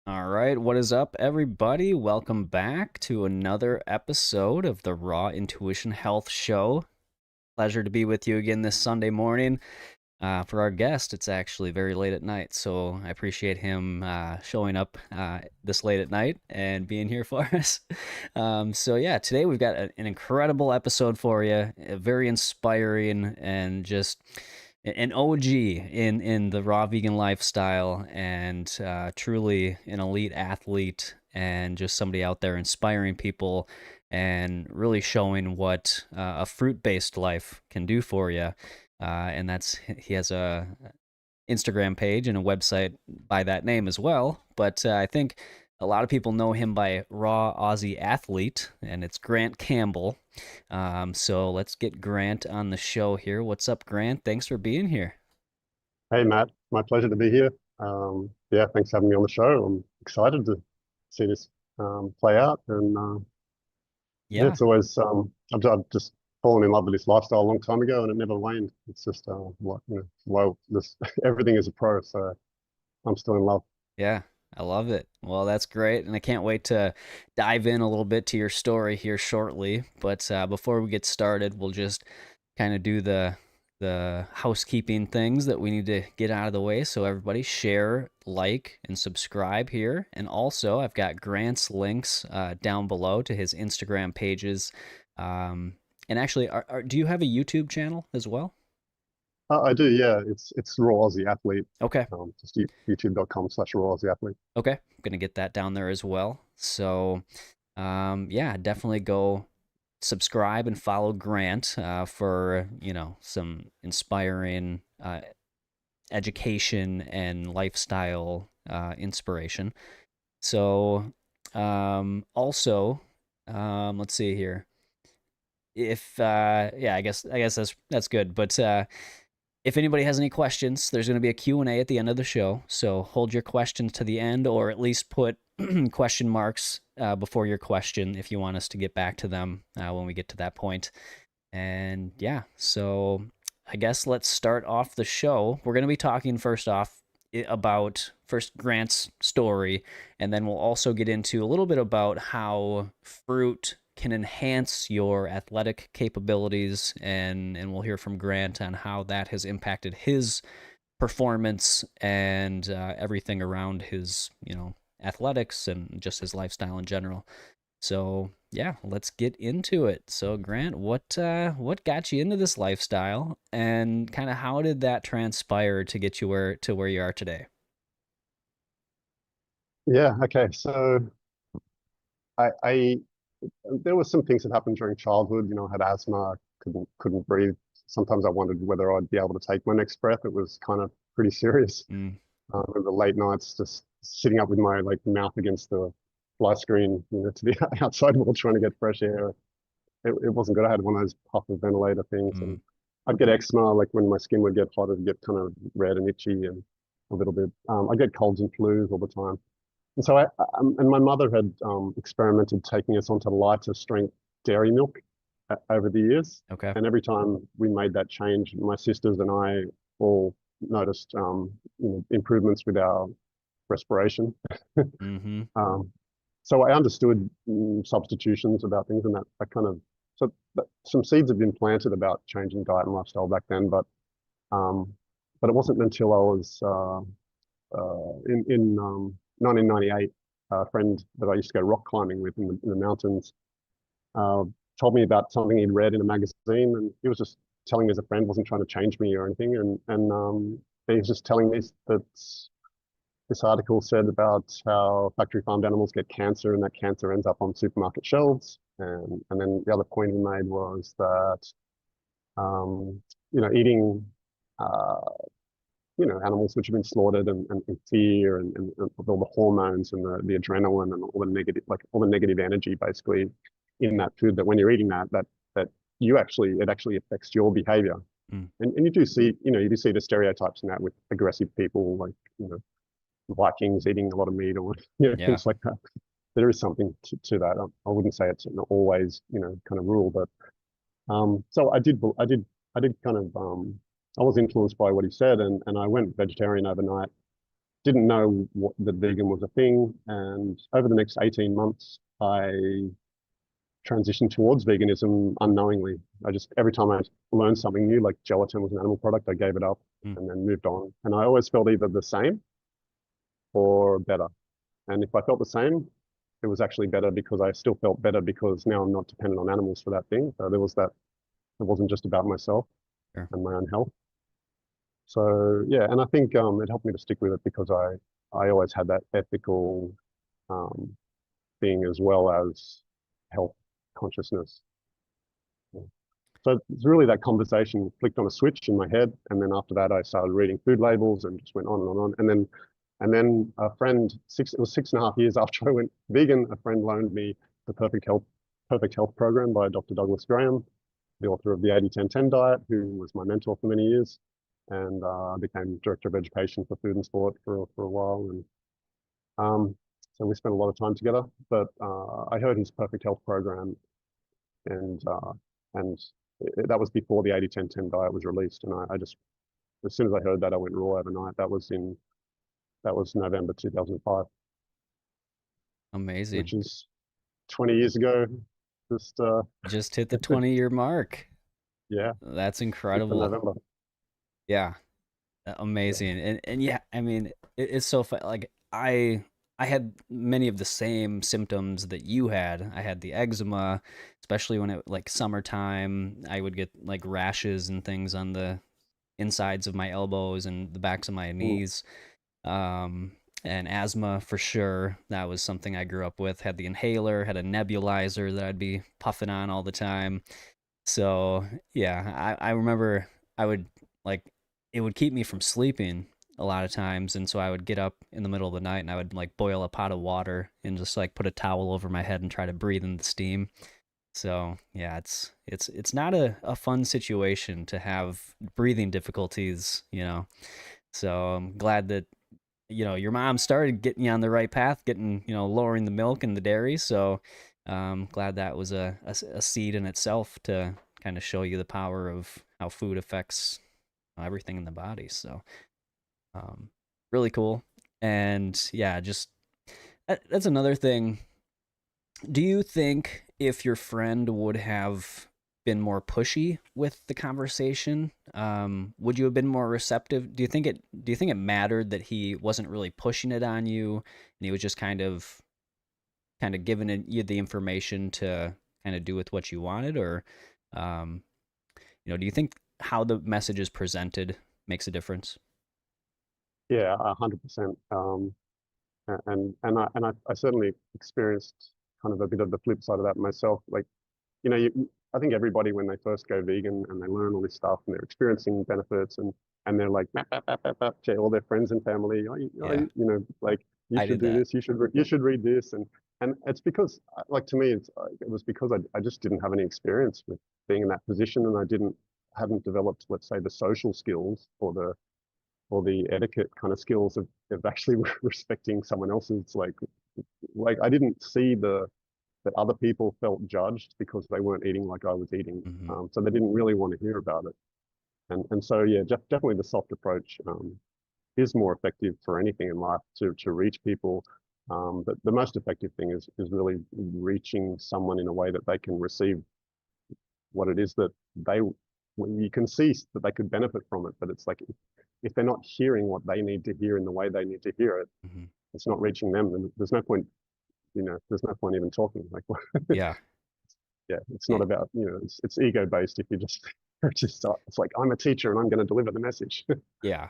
All right, what is up, everybody? Welcome back to another episode of the Raw Intuition Health Show. Pleasure to be with you again this Sunday morning. For our guest, it's actually very late at night, so I appreciate him showing up this late at night and being here for us. So today we've got an incredible episode for you, very inspiring and just an OG in the raw vegan lifestyle, and truly an elite athlete, and just somebody out there inspiring people and really showing what a fruit-based life can do for you. And he has a Instagram page and a website by that name as well. But I think a lot of people know him by Raw Aussie Athlete, and it's Grant Campbell. So let's get Grant on the show here. What's up, Grant? Thanks for being here. Hey Matt, my pleasure to be here. Yeah, thanks for having me on the show. I'm excited to see this play out, and yeah, Yeah, it's always I've just fallen in love with this lifestyle a long time ago, and it never waned. It's just what well, this everything is a pro, so I'm still in love. yeah, I love it. Well, that's great, and I can't wait to dive in a little bit to your story here shortly. But before we get started, we'll just kind of do the housekeeping things that we need to get out of the way. So everybody share, like, and subscribe here. And also, I've got Grant's links down below to his Instagram pages. Um, and actually, do you have a YouTube channel as well? I do, yeah. It's Raw Aussie Athlete. Okay. Just youtube.com/Raw Aussie Athlete. Okay. I'm gonna get that down there as well. So, yeah, definitely go subscribe and follow Grant for some inspiring education and lifestyle inspiration. So, also, let's see here. If yeah, I guess that's good. But if anybody has any questions, there's going to be a Q&A at the end of the show. So hold your questions to the end, or at least put question marks before your question if you want us to get back to them when we get to that point. And yeah, so I guess let's start off the show. We're going to be talking first off about first Grant's story, and then we'll also get into a little bit about how fruit can enhance your athletic capabilities, and we'll hear from Grant on how that has impacted his performance and everything around his athletics and just his lifestyle in general. So yeah, let's get into it. So Grant, what got you into this lifestyle, and kind of how did that transpire to get you where you are today? Yeah, okay. So I there were some things that happened during childhood. I had asthma, couldn't breathe. Sometimes I wondered whether I'd be able to take my next breath. It was kind of pretty serious. Mm, I remember late nights just sitting up with my like mouth against the fly screen, to the outside wall trying to get fresh air. It wasn't good. I had one of those puffer ventilator things, mm, and I'd get eczema, like when my skin would get hot, it'd get kind of red and itchy and a little bit. I get colds and flus all the time. And so and my mother had experimented taking us onto lighter strength dairy milk over the years. okay. And every time we made that change, my sisters and I all noticed improvements with our respiration. Mm-hmm. Um, so I understood substitutions about things, and that kind of some seeds had been planted about changing diet and lifestyle back then, um, but it wasn't until I was in 1998, a friend that I used to go rock climbing with in the mountains uh, told me about something he'd read in a magazine, and he was just telling me as a friend, wasn't trying to change me or anything, and he was just telling me that this article said about how factory farmed animals get cancer, and that cancer ends up on supermarket shelves. And then the other point he made was that eating uh, animals which have been slaughtered and fear and all the hormones and the adrenaline and all the negative, like all the negative energy basically in that food, that when you're eating that it actually affects your behavior. Mm, And you do see the stereotypes in that with aggressive people, like, Vikings eating a lot of meat or, yeah. things like that. There is something to that. I wouldn't say it's always, kind of rule, but so I did kind of I was influenced by what he said, and I went vegetarian overnight. didn't know what that vegan was a thing. And over the next 18 months, I transitioned towards veganism unknowingly. I just, every time I learned something new, like gelatin was an animal product, I gave it up Mm, and then moved on. And I always felt either the same or better. And if I felt the same, it was actually better because I still felt better because now I'm not dependent on animals for that thing. So there was that, it wasn't just about myself sure. and my own health. So yeah, and I think it helped me to stick with it because I always had that ethical um, thing as well as health consciousness. So it's really that conversation flicked on a switch in my head, and then after that, I started reading food labels and just went on and on. And then a friend, it was 6.5 years after I went vegan, a friend loaned me the Perfect Health program by Dr. Douglas Graham, the author of the 80-10-10 diet, who was my mentor for many years. And I became director of education for food and sport for a while. And um, so we spent a lot of time together. But I heard his Perfect Health program, and that was before the 80-10-10 diet was released. And I just, as soon as I heard that, I went raw overnight. That was November 2005, which Amazing. is 20 years ago. Just Just hit the 20-year mark. yeah, That's 6th of incredible. November. Yeah, Yeah. amazing. And yeah, I mean, it's so fun. Like I had many of the same symptoms that you had. I had the eczema, especially when it like summertime, I would get like rashes and things on the insides of my elbows and the backs of my Mm, knees. Um, and asthma for sure. That was something I grew up with. Had the inhaler, had a nebulizer that I'd be puffing on all the time. So yeah, I remember I would like it would keep me from sleeping a lot of times, and so I would get up in the middle of the night and I would like boil a pot of water and just like put a towel over my head and try to breathe in the steam. So yeah, it's not a fun situation to have breathing difficulties, you know. So I'm glad that your mom started getting you on the right path, getting lowering the milk and the dairy. So glad that was a seed in itself to kind of show you the power of how food affects everything in the body. So um, really cool. And yeah, just that's another thing. Do you think if your friend would have been more pushy with the conversation, would you have been more receptive? Do you think it mattered that he wasn't really pushing it on you and he was just kind of giving you the information to kind of do with what you wanted, or um, do you think how the message is presented makes a difference? yeah, 100%. And I certainly experienced kind of a bit of the flip side of that myself. Like, I think everybody when they first go vegan and they learn all this stuff and they're experiencing benefits and they're like to all their friends and family, Yeah, like you I should did do that. this, you should read this, and it's because like to me it was because I just didn't have any experience with being in that position and I didn't haven't developed, let's say, the social skills or the etiquette kind of skills of actually respecting someone else's like I didn't see the that other people felt judged because they weren't eating like I was eating. Hmm. So they didn't really want to hear about it. And so yeah, definitely the soft approach is more effective for anything in life to reach people. But the most effective thing is really reaching someone in a way that they can receive what it is that they when you can see that they could benefit from it. But it's like if they're not hearing what they need to hear in the way they need to hear it, Hmm. it's not reaching them. Then there's no point, there's no point even talking. Like Yeah. yeah, it's not about, it's ego based if you just it's like I'm a teacher and I'm going to deliver the message. Yeah,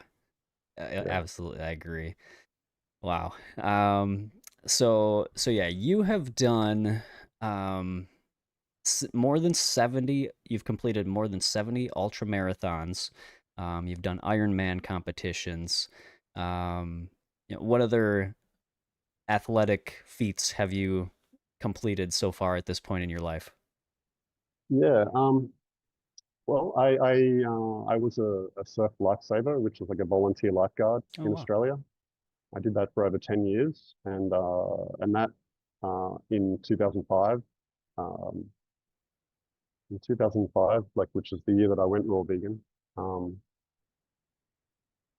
Yeah. absolutely, I agree. Wow. So yeah, you have done um, more than 70. You've completed more than 70 ultra marathons. You've done Ironman competitions. What other athletic feats have you completed so far at this point in your life? Yeah. Well, I was a surf lifesaver, which was like a volunteer lifeguard Oh in wow. Australia. I did that for over 10 years and that in 2005 um, in 2005, like which is the year that I went raw vegan. Um,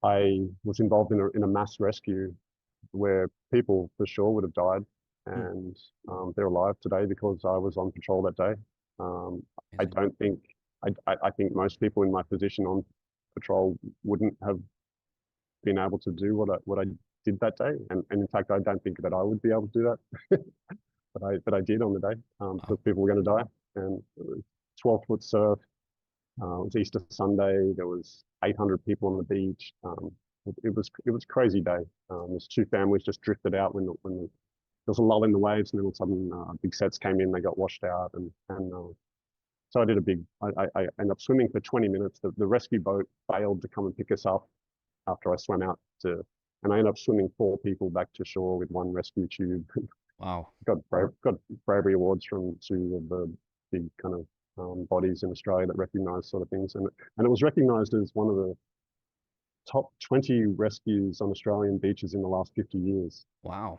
I was involved in a mass rescue where people for sure would have died, Hmm, and they're alive today because I was on patrol that day. Um, I amazing. don't think I think most people in my position on patrol wouldn't have been able to do what I did that day, and in fact, I don't think that I would be able to do that, but I did on the day Wow. because people were going to die, and it was 12-foot surf. It was Easter Sunday. There was 800 people on the beach. It was a crazy day. There's two families just drifted out when there was a lull in the waves, and then all of a sudden big sets came in. They got washed out, and so I did a big. I ended up swimming for 20 minutes. The rescue boat failed to come and pick us up after I swam out to, and I ended up swimming four people back to shore with one rescue tube. Wow. got bravery awards from two of the big kind of bodies in Australia that recognise sort of things, and it was recognised as one of the top 20 rescues on Australian beaches in the last 50 years. Wow.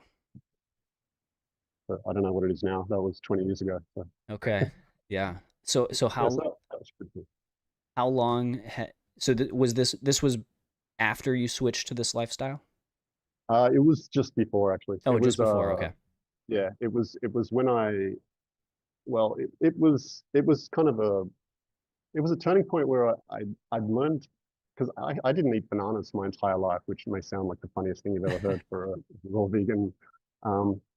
But I don't know what it is now. That was 20 years ago. So Okay. Yeah. So yeah, so that was pretty cool. how long so was this was after you switched to this lifestyle? It was just before actually. Oh, just before. Okay. Yeah, it was when I well it was kind of a it was a turning point where I'd learned because I didn't eat bananas my entire life, which may sound like the funniest thing you've ever heard for a raw vegan.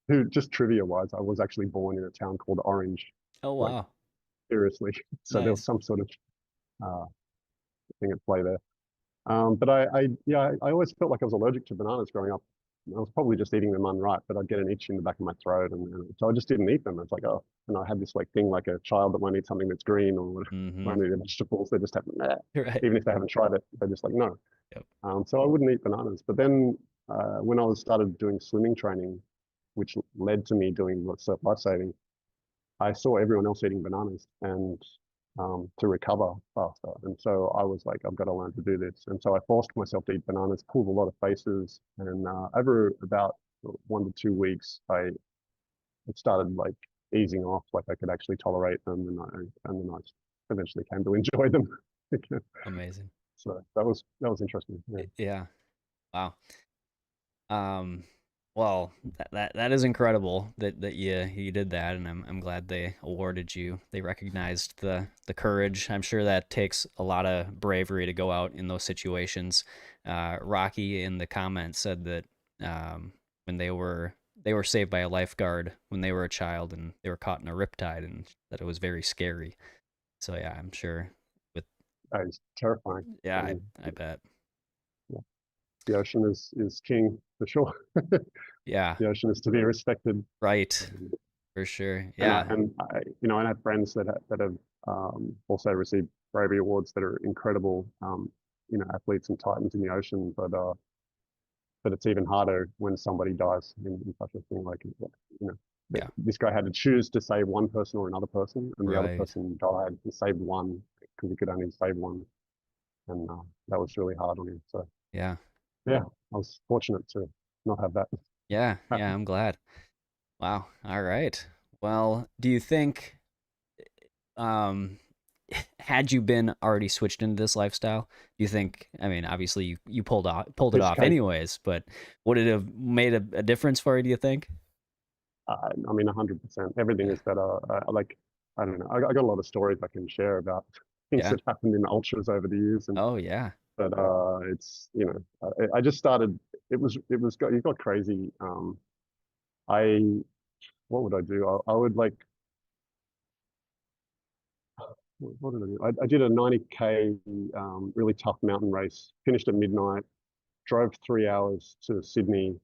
Who just trivia wise, I was actually born in a town called Orange, Oh, like wow. seriously. So there was Nice. some sort of uh, thing at play there. But yeah, I always felt like I was allergic to bananas growing up. I was probably just eating them unripe, but I'd get an itch in the back of my throat, and so I just didn't eat them. It's like, oh, and I had this like thing like a child that won't eat something that's green or Mm-hmm. won't eat vegetables. They just have nah. Right. Even if they haven't tried it, they're just like no. Yep. So I wouldn't eat bananas. But then when I was started doing swimming training, which led to me doing surf lifesaving, I saw everyone else eating bananas and to recover faster. And so I was like, I've got to learn to do this. And so I forced myself to eat bananas, pulled a lot of faces. And over about 1 to 2 weeks, it started like easing off, like I could actually tolerate them. And then I eventually came to enjoy them. Amazing. So that was interesting. Yeah. Yeah. Wow. Um, well, that is incredible that you did that, and I'm glad they awarded you. They recognized the courage. I'm sure that takes a lot of bravery to go out in those situations. Rocky in the comments said that when they were saved by a lifeguard when they were a child and they were caught in a riptide, and that it was very scary. So yeah, I'm sure with That is terrifying. yeah, I mean, I bet. yeah, the ocean is king for sure. Yeah, The ocean is to be respected. right. Um, For sure. and Yeah. I have friends that have also received bravery awards that are incredible, athletes and titans in the ocean. But it's even harder when somebody dies in such a thing. Like, Yeah. this guy had to choose to save one person or another person, and the other Right. person died. He saved one because he could only save one, and that was really hard on him. So Yeah. yeah, I was fortunate to not have that Yeah. Yeah. happen. I'm glad. Wow. All right. Well, do you think, um, had you been already switched into this lifestyle, do you think, I mean, obviously you pulled it Piece of off cake. anyways, but would it have made a difference for you, do you think? I mean, 100%. Everything Yeah. is better. Like, I don't know. I got a lot of stories I can share about things Yeah. that happened in ultras over the years, and Oh, yeah. but it's I just started. It got crazy. I What would I do? I would like what did I do? I did a 90K really tough mountain race. Finished at midnight. Drove 3 hours to Sydney.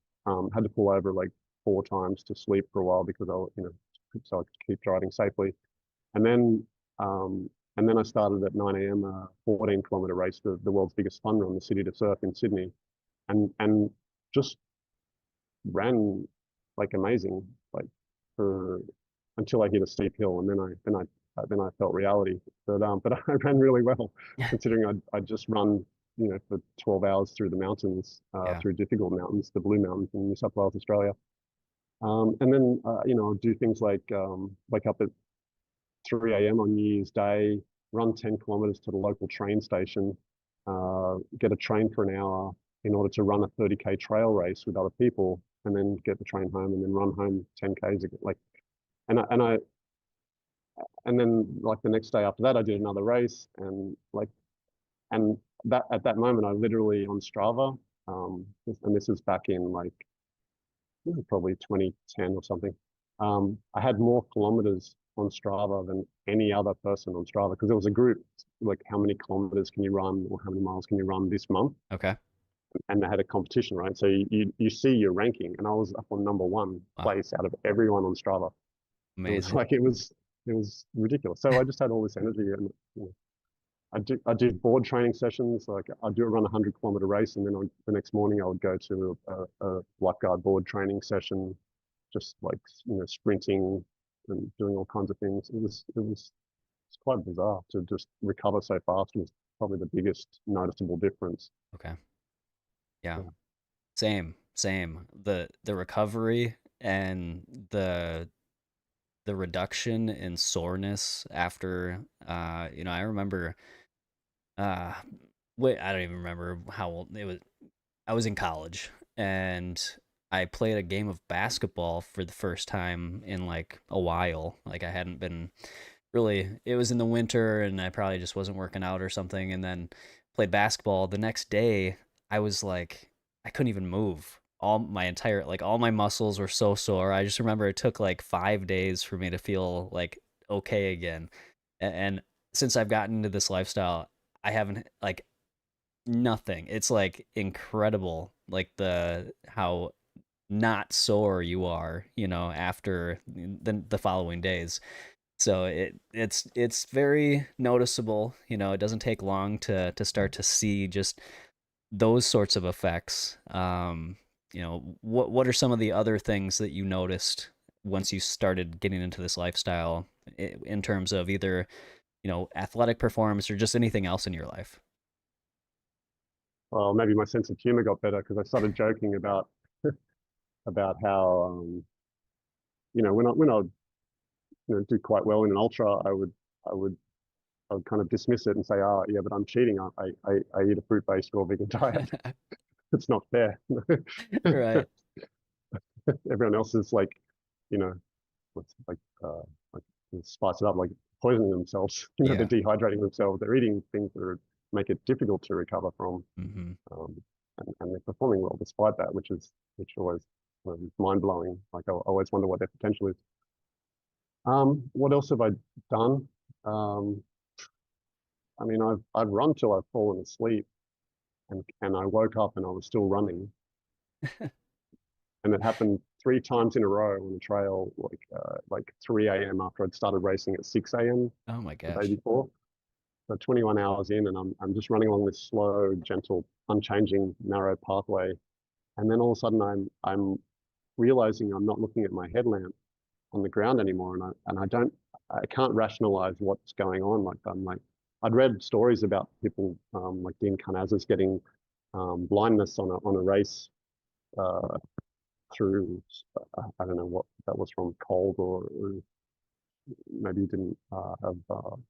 Had to pull over like 4 times to sleep for a while because so I could keep driving safely. And then um, and then I started at 9 a.m. a 14-kilometer race, the world's biggest fun run, the City to Surf in Sydney, and just ran like amazing, like for until I hit a steep hill, and then I felt reality. But I ran really well, considering I'd just run for 12 hours through the mountains, Yeah. through difficult mountains, the Blue Mountains in New South Wales, Australia. And then I'll do things like wake up at 3 a.m. on New Year's Day, run 10 kilometers to the local train station, get a train for an hour in order to run a 30K trail race with other people, and then get the train home and then run home 10Ks again. Like, and then like the next day after that, I did another race, and that at that moment, I literally on Strava, and this is back in like probably 2010 or something. I had more kilometers on Strava than any other person on Strava because there was a group like how many kilometers can you run or how many miles can you run this month, Okay. and they had a competition, right? So you see your ranking, and I was up on number one Wow. place out of everyone on Strava. It was Amazing. like it was ridiculous. So I just had all this energy, and I did board training sessions. Like I do run a 100-kilometer race, and then the next morning I would go to a lifeguard board training session, just like sprinting and doing all kinds of things. It's quite bizarre to just recover so fast. Was probably the biggest noticeable difference. Okay. Yeah. Yeah. Same. Same. The recovery and the reduction in soreness after I remember uh wait, I don't even remember how old it was. I was in college and I played a game of basketball for the first time in like a while. Like I hadn't been really, it was in the winter and I probably just wasn't working out or something, and then played basketball. The next day I was like, I couldn't even move. All my muscles were so sore. I just remember it took like 5 days for me to feel like okay again. And since I've gotten into this lifestyle, I haven't like nothing. It's like incredible, like the how not sore you are, after the following days. So it's very noticeable. It doesn't take long to start to see just those sorts of effects. What are some of the other things that you noticed once you started getting into this lifestyle in terms of either athletic performance or just anything else in your life? Well, maybe my sense of humor got better because I started joking about how when I would do quite well in an ultra, I would I would kind of dismiss it and say, oh yeah, but I'm cheating. I eat a fruit-based raw vegan diet. It's not fair. Right. Everyone else is like, you know, what's like spice it up, like poisoning themselves. They're Yeah. dehydrating themselves. They're eating things that make it difficult to recover from, Hmm. um, and they're performing well despite that, which always mind blowing. Like I always wonder what their potential is. What else have I done? Um, I mean, I've run till I've fallen asleep, and I woke up and I was still running, and it happened 3 times in a row on the trail, like 3 a.m. after I'd started racing at 6 a.m. Oh my the day gosh. before. So 21 hours in, and I'm just running along this slow, gentle, unchanging, narrow pathway, and then all of a sudden I'm realizing I'm not looking at my headlamp on the ground anymore, and I can't rationalize what's going on. Like I'd read stories about people like Dean Karnazes getting blindness on a race uh, through I don't know what that was from, cold, or maybe he didn't have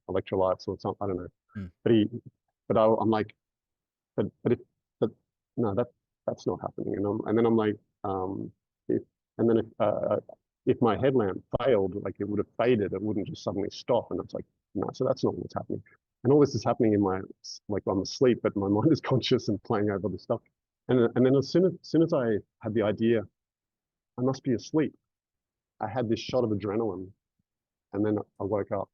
electrolytes or something. I don't know. Mm. But I'm like, but if but no, that's not happening. And then I'm like, if and then if my headlamp failed, like it would have faded. It wouldn't just suddenly stop. And it's like, no, so that's not what's happening. And all this is happening in my like I'm asleep, but my mind is conscious and playing over the stuff. And then as soon as I had the idea, I must be asleep. I had this shot of adrenaline, and then I woke up.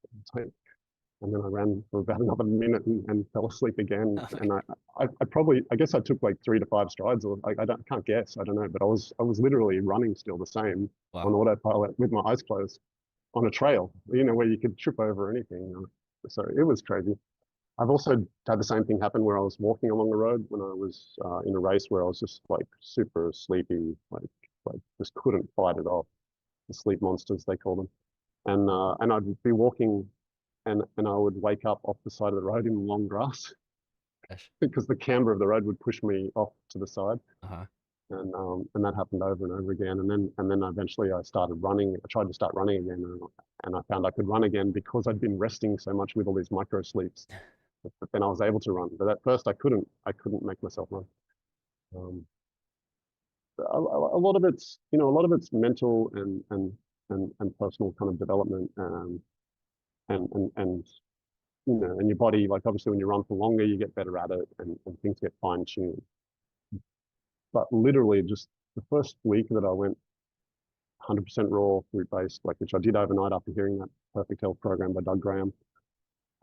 And then I ran for about another minute and fell asleep again. Oh my, And I guess I took like 3 to 5 strides, or I can't guess, I don't know, but I was literally running still the same on wow. autopilot with my eyes closed on a trail, where you could trip over anything. So it was crazy. I've also had the same thing happen where I was walking along the road when I was in a race where I was just like super sleepy, like just couldn't fight it off. The sleep monsters they call them, and I'd be walking and I would wake up off the side of the road in the long grass Gosh. because the camber of the road would push me off to the side, Uh-huh. and that happened over and over again. And then eventually I started running. I tried to start running again, and I found I could run again because I'd been resting so much with all these micro sleeps. but then I was able to run. But at first I couldn't make myself run. Um, a lot of it's, you know, a lot of it's mental and personal kind of development, and you know, and your body, like obviously when you run for longer, you get better at it, and things get fine tuned. But literally, just the first week that I went 100% raw fruit based, like which I did overnight after hearing that Perfect Health program by Doug Graham,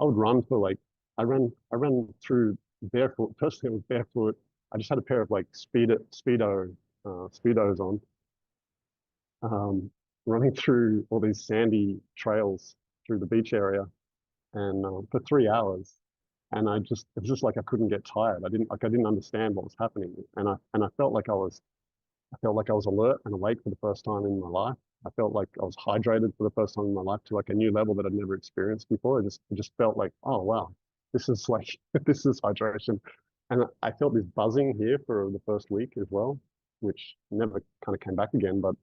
I would run for like I ran through barefoot. Firstly, I was barefoot. I just had a pair of like speedos on, um, running through all these sandy trails through the beach area, and for 3 hours. And it was just like I couldn't get tired. I didn't understand what was happening, and I felt like I felt like I was alert and awake for the first time in my life. I felt like I was hydrated for the first time in my life to like a new level that I'd never experienced before. It just felt like, oh wow, this is like this is hydration. And I felt this buzzing here for the first week as well, which never kind of came back again. But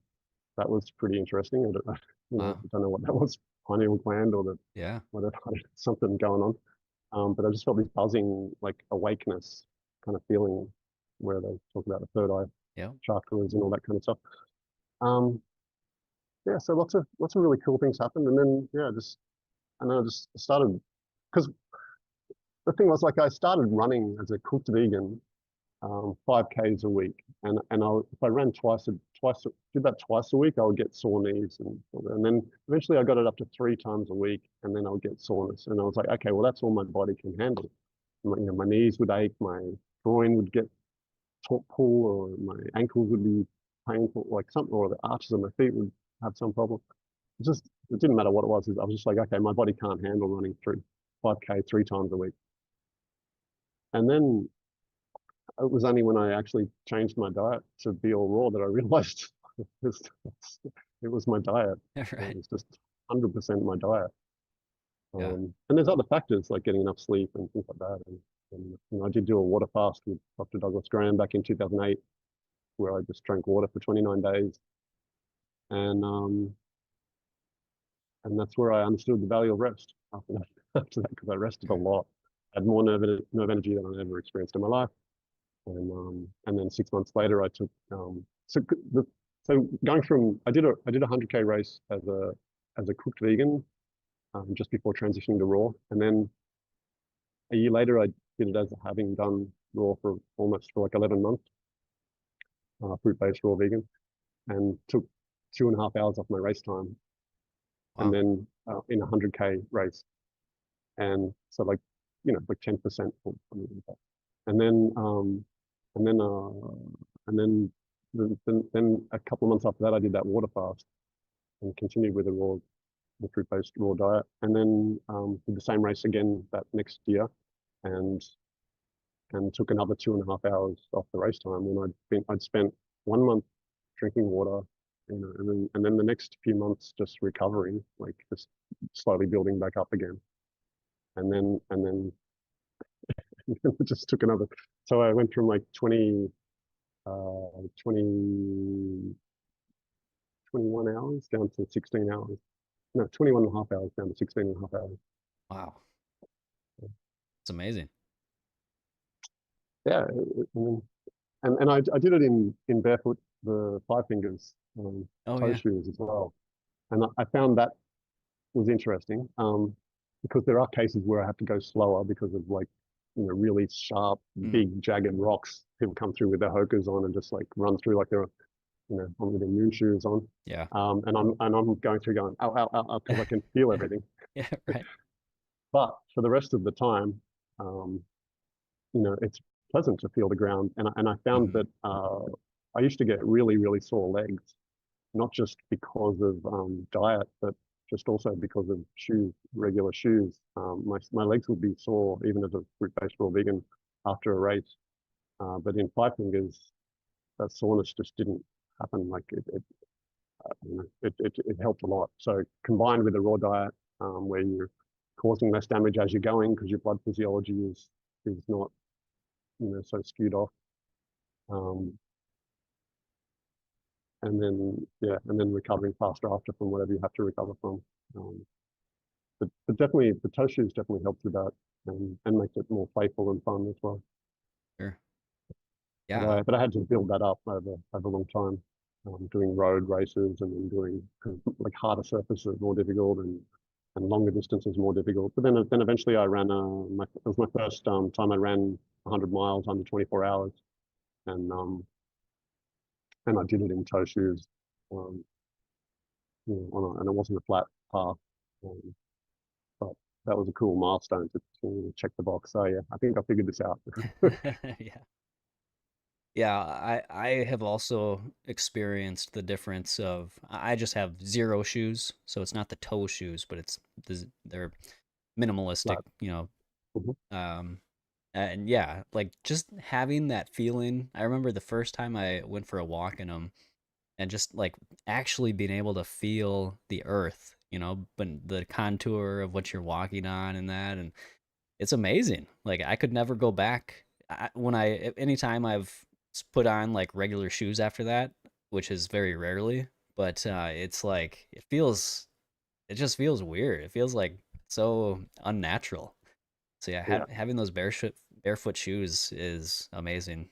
that was pretty interesting. I don't, you know, Wow. I don't know what that was, pineal gland or the Yeah. whatever, something going on. But I just felt this buzzing, like awakeness kind of feeling, where they talk about the third eye Yeah. chakras and all that kind of stuff. Um, yeah, so lots of really cool things happened, and then yeah, just and then I just started, because the thing was like I started running as a cooked vegan, 5Ks a week, and if I ran did that twice a week, I would get sore knees, and then eventually I got it up to 3 times a week, and then I would get soreness, and I was like, okay, well that's all my body can handle. You know, my knees would ache, my groin would get pull, or my ankles would be painful, like something, or the arches of my feet would have some problem. It didn't matter what it was. I was just like, okay, my body can't handle running through 5K 3 times a week. And then it was only when I actually changed my diet to be all raw that I realized it was, it was my diet. It Right. was just 100% my diet. Yeah. And there's other factors like getting enough sleep and things like that. And you know, I did do a water fast with Dr. Douglas Graham back in 2008, where I just drank water for 29 days. And and that's where I understood the value of rest after that, after that, because I rested a Sure. lot. I had more nerve energy than I'd ever experienced in my life. And then 6 months later, I took the so going from I did a 100K race as a cooked vegan, just before transitioning to raw, and then a year later I did it as having done raw for almost for like 11 months, fruit based raw vegan, and took 2.5 hours off my race time, and Wow. then in a 100K race, and so like, you know, like 10% or something like that. And then and then and then then a couple of months after that I did that water fast and continued with the fruit based raw diet, and then did the same race again that next year, and took another 2.5 hours off the race time when I'd spent 1 month drinking water, you know, and then the next few months just recovering, like just slowly building back up again, and then it just took another. So I went from like 20, 21 hours down to 16 hours. No, 21 and a half hours down to 16 and a half hours. Wow. It's amazing. Yeah. I did it in barefoot, the five fingers, Oh toe yeah. shoes as well. And I found that was interesting, because there are cases where I have to go slower because of like, you know, really sharp, Mm. big, jagged rocks. People come through with their hokers on and just like run through like they're, you know, on with their moon shoes on. Yeah. And I'm going through going, ow, ow, ow, ow, because I can feel everything. Yeah. Right. But for the rest of the time, um, you know, it's pleasant to feel the ground. And I found Hmm. that I used to get really, really sore legs, not just because of diet, but just also because of shoes, regular shoes. My legs would be sore even as a fruit-based raw vegan after a race. But in five fingers, that soreness just didn't happen. Like you know, it helped a lot. So combined with a raw diet, where you're causing less damage as you're going because your blood physiology is not, you know, so skewed off. Um, and then yeah, and then recovering faster after from whatever you have to recover from. Um, but definitely the toe shoes definitely helps with that and makes it more playful and fun as well. Sure. But Yeah. I had to build that up over a long time, doing road races and then doing like harder surfaces more difficult and longer distances more difficult. But then eventually I ran it was my first time I ran 100 miles under 24 hours, and I did it in toe shoes, um, and it wasn't a flat path. Um, but that was a cool milestone to check the box. So yeah, I think I figured this out. Yeah. Yeah, I have also experienced the difference of I just have zero shoes, so it's not the toe shoes, but they're minimalistic, Flat. you know. Mhm. Um, and yeah, like just having that feeling. I remember the first time I went for a walk in them, and just like actually being able to feel the earth, but the contour of what you're walking on and that, and it's amazing. Like I could never go back. Anytime I've put on like regular shoes after that, which is very rarely, but it's like it just feels weird. It feels like so unnatural. So yeah, Yeah, having those barefoot shoes is amazing.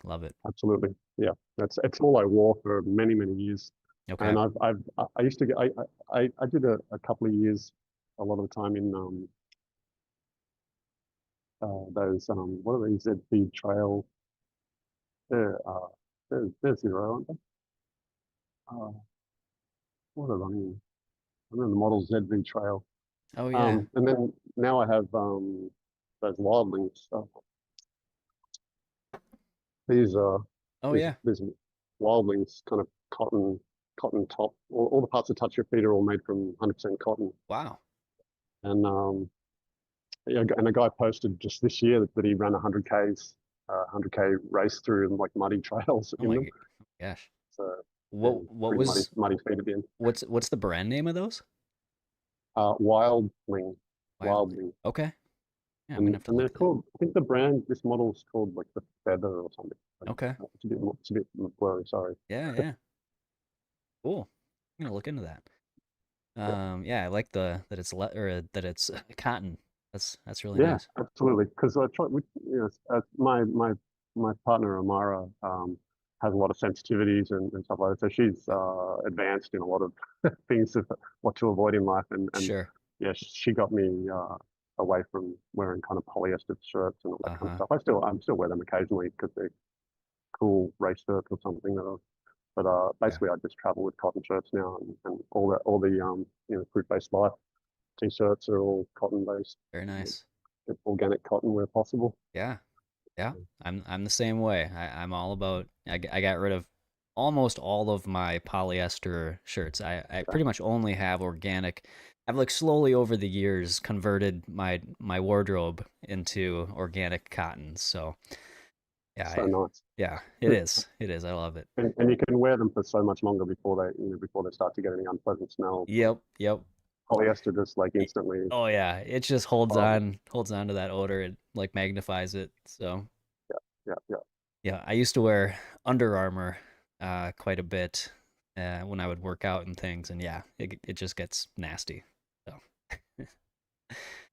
Love it. absolutely. Yeah, it's all I wore for many years. Okay. And I used to get I did a couple of years, a lot of the time in those what are these ZV trail? They're they're zero, aren't they? Uh, what are they? I remember the model ZV trail. Oh yeah. And then now I have those wildlings. These Oh yeah. these wildlings kind of cotton top. All the parts that touch your feet are all made from 100% cotton. Wow. And yeah, and a guy posted just this year that he ran 100K race through like muddy trails Oh in my them. gosh. So yeah, What pretty was muddy feet at the end. what's the brand name of those? Wildling, Wildly. Wildling, Okay. Yeah, I'm gonna have to and they're look at that. called. I think the brand, this model's called like the Feather or something. Okay. It's a bit blurry. Sorry. Yeah, yeah. Cool. I'm gonna look into that. Yeah. Yeah, I like that it's cotton. That's really Yeah, nice. absolutely. Because I try, my partner Amara has a lot of sensitivities and stuff like that. So she's advanced in a lot of things of what to avoid in life, and Sure. yeah, she got me away from wearing kind of polyester shirts and all that kind of Uh-huh. stuff. I'm still wear them occasionally because they're cool race shirts or something. But Yeah. basically, I just travel with cotton shirts now, and all the fruit based life t-shirts are all cotton based, Very nice. organic cotton where possible. Yeah. Yeah. I'm the same way. I'm all about I got rid of almost all of my polyester shirts. I Yeah, pretty much only have organic. I've like slowly over the years converted my wardrobe into organic cotton. So yeah, so nice. yeah, it is. It is. I love it. And you can wear them for so much longer before before they start to get any unpleasant smells. Yep, yep. Polyester just like Y- instantly Oh yeah, it just horrible. holds on to that odor. It like magnifies it. So Yeah, yeah. yeah, I used to wear Under Armour quite a bit when I would work out and things, and yeah, it just gets nasty. So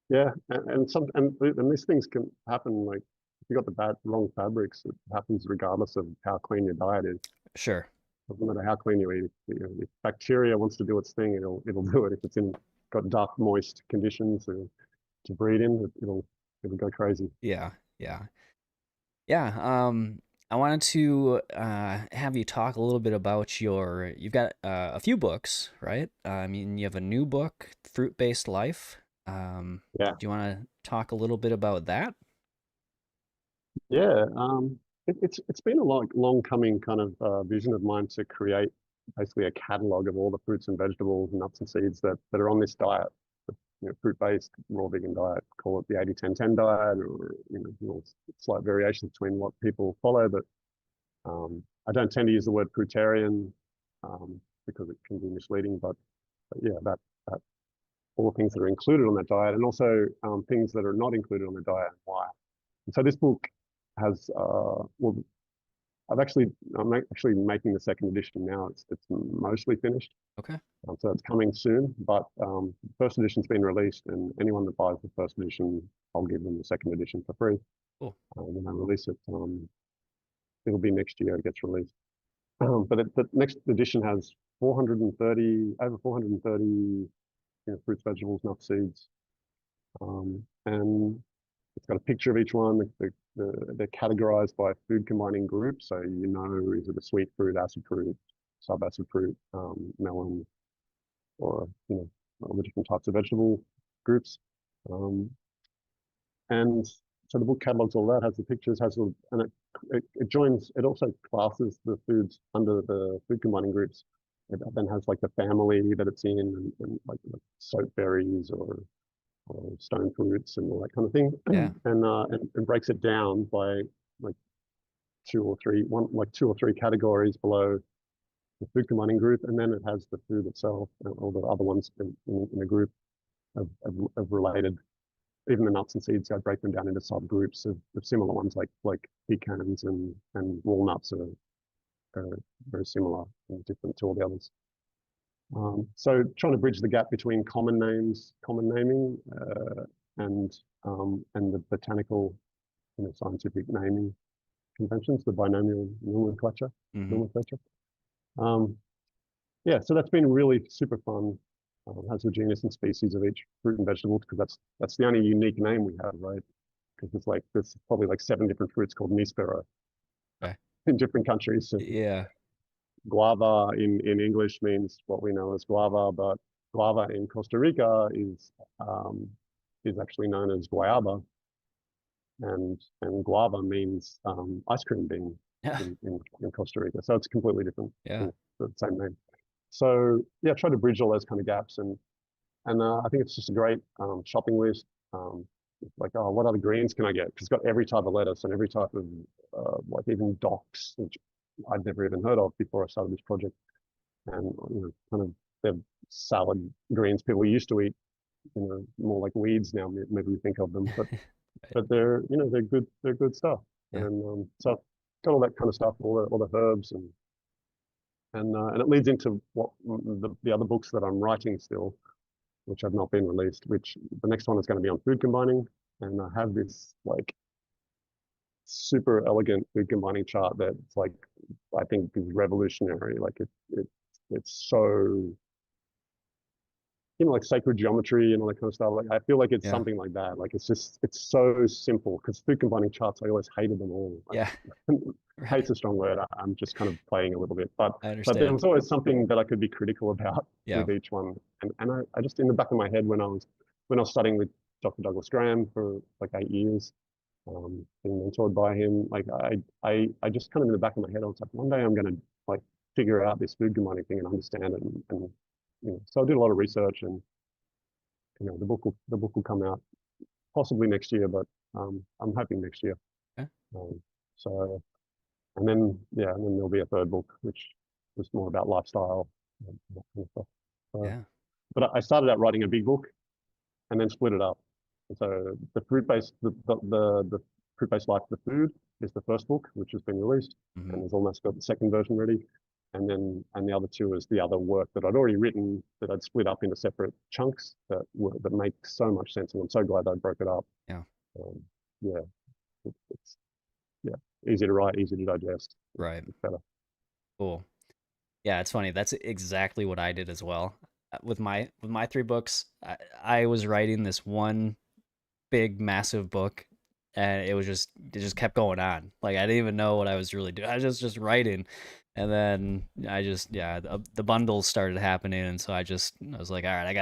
Yeah, and these things can happen like if you got the wrong fabrics, it happens regardless of how clean your diet is. sure, Doesn't matter how clean you eat. If bacteria wants to do its thing, it'll do it. If it's in got dark, moist conditions to breed in, it'll go crazy. yeah, yeah, yeah. I wanted to have you talk a little bit about you've got a few books, right? I mean, you have a new book, Fruit Based Life. Yeah, Do you want to talk a little bit about that? yeah. It's been a long coming kind of vision of mine to create basically a catalog of all the fruits and vegetables, nuts and seeds that are on this diet. Fruit-based raw vegan diet. Call it the 80-10-10 diet, or slight variations between what people follow. But I don't tend to use the word fruitarian because it can be misleading. But yeah, that all the things that are included on that diet, and also things that are not included on the diet and why. And so this book has well, I'm actually making the second edition now. It's mostly finished, Okay. so it's coming soon. But first edition's been released, and anyone that buys the first edition, I'll give them the second edition for free Cool. when I release it. It'll be next year it gets released. But the next edition has 430 over 430 fruits, vegetables, nuts, seeds, and it's got a picture of each one. They're categorized by food combining groups. So, is it a sweet fruit, acid fruit, sub-acid fruit, melon, or, all the different types of vegetable groups. Um, and so the book catalogs all that, has the pictures, and it joins, it also classes the foods under the food combining groups. It then has like the family that it's in, and like soap berries or stone fruits and all that kind of thing, Yeah. and breaks it down by like two or three categories below the food combining group, and then it has the food itself and all the other ones in a group of related. Even the nuts and seeds, I break them down into subgroups of similar ones, like pecans and walnuts are very similar and different to all the others. So trying to bridge the gap between common names, common naming, and the botanical, scientific naming conventions, the binomial nomenclature. Mm-hmm. nomenclature. Um, yeah, so that's been really super fun. Has the genus and species of each fruit and vegetable, because that's the only unique name we have, right? Because there's probably like 7 different fruits called Nispero Okay. in different countries. So Yeah. guava in English means what we know as guava, but guava in Costa Rica is actually known as guayaba, and guava means ice cream bean Yeah. in Costa Rica. So it's completely different, Yeah. the same name. So yeah, try to bridge all those kind of gaps, and I think it's just a great shopping list. Like, oh, what other greens can I get? Because it's got every type of lettuce and every type of like even docks, which I'd never even heard of before I started this project. And kind of they're salad greens people used to eat, more like weeds now. Maybe we think of them, Right. but they're good stuff. Yeah. And so got all that kind of stuff, all the herbs, and it leads into what the other books that I'm writing still, which have not been released. Which the next one is going to be on food combining, and I have this like super elegant food combining chart that's like I think is revolutionary. Like it's so like sacred geometry and all that kind of stuff. Like I feel like it's Yeah. something like that. Like it's so simple, because food combining charts, I always hated them all. Yeah. Hate's Right. a strong word. I'm just kind of playing a little bit, I but there understand. was always something that I could be critical about Yeah. with each one. And I just, in the back of my head, when I was studying with Dr. Douglas Graham for like 8 years, being mentored by him, like I just kind of, in the back of my head, I was like, one day I'm gonna like figure out this food combining thing and understand it, and so I did a lot of research, and the book will come out possibly next year, but I'm hoping next year. Okay. Um, so and then there'll be a third book, which was more about lifestyle and that kind of stuff. So, Yeah. but I started out writing a big book and then split it up. And so the fruit based life of the food is the first book, which has been released, Mm-hmm. and has almost got the second version ready. And the other two is the other work that I'd already written, that I'd split up into separate chunks that make so much sense, and I'm so glad I broke it up. Yeah. Um, yeah, it's yeah, easy to write, easy to digest. Right. It's better. Cool. Yeah, it's funny. That's exactly what I did as well. With my 3 books. I was writing this one big massive book, and it just kept going on. Like I didn't even know what I was really doing. I was just writing, and then the bundles started happening, and so I was like, all right, I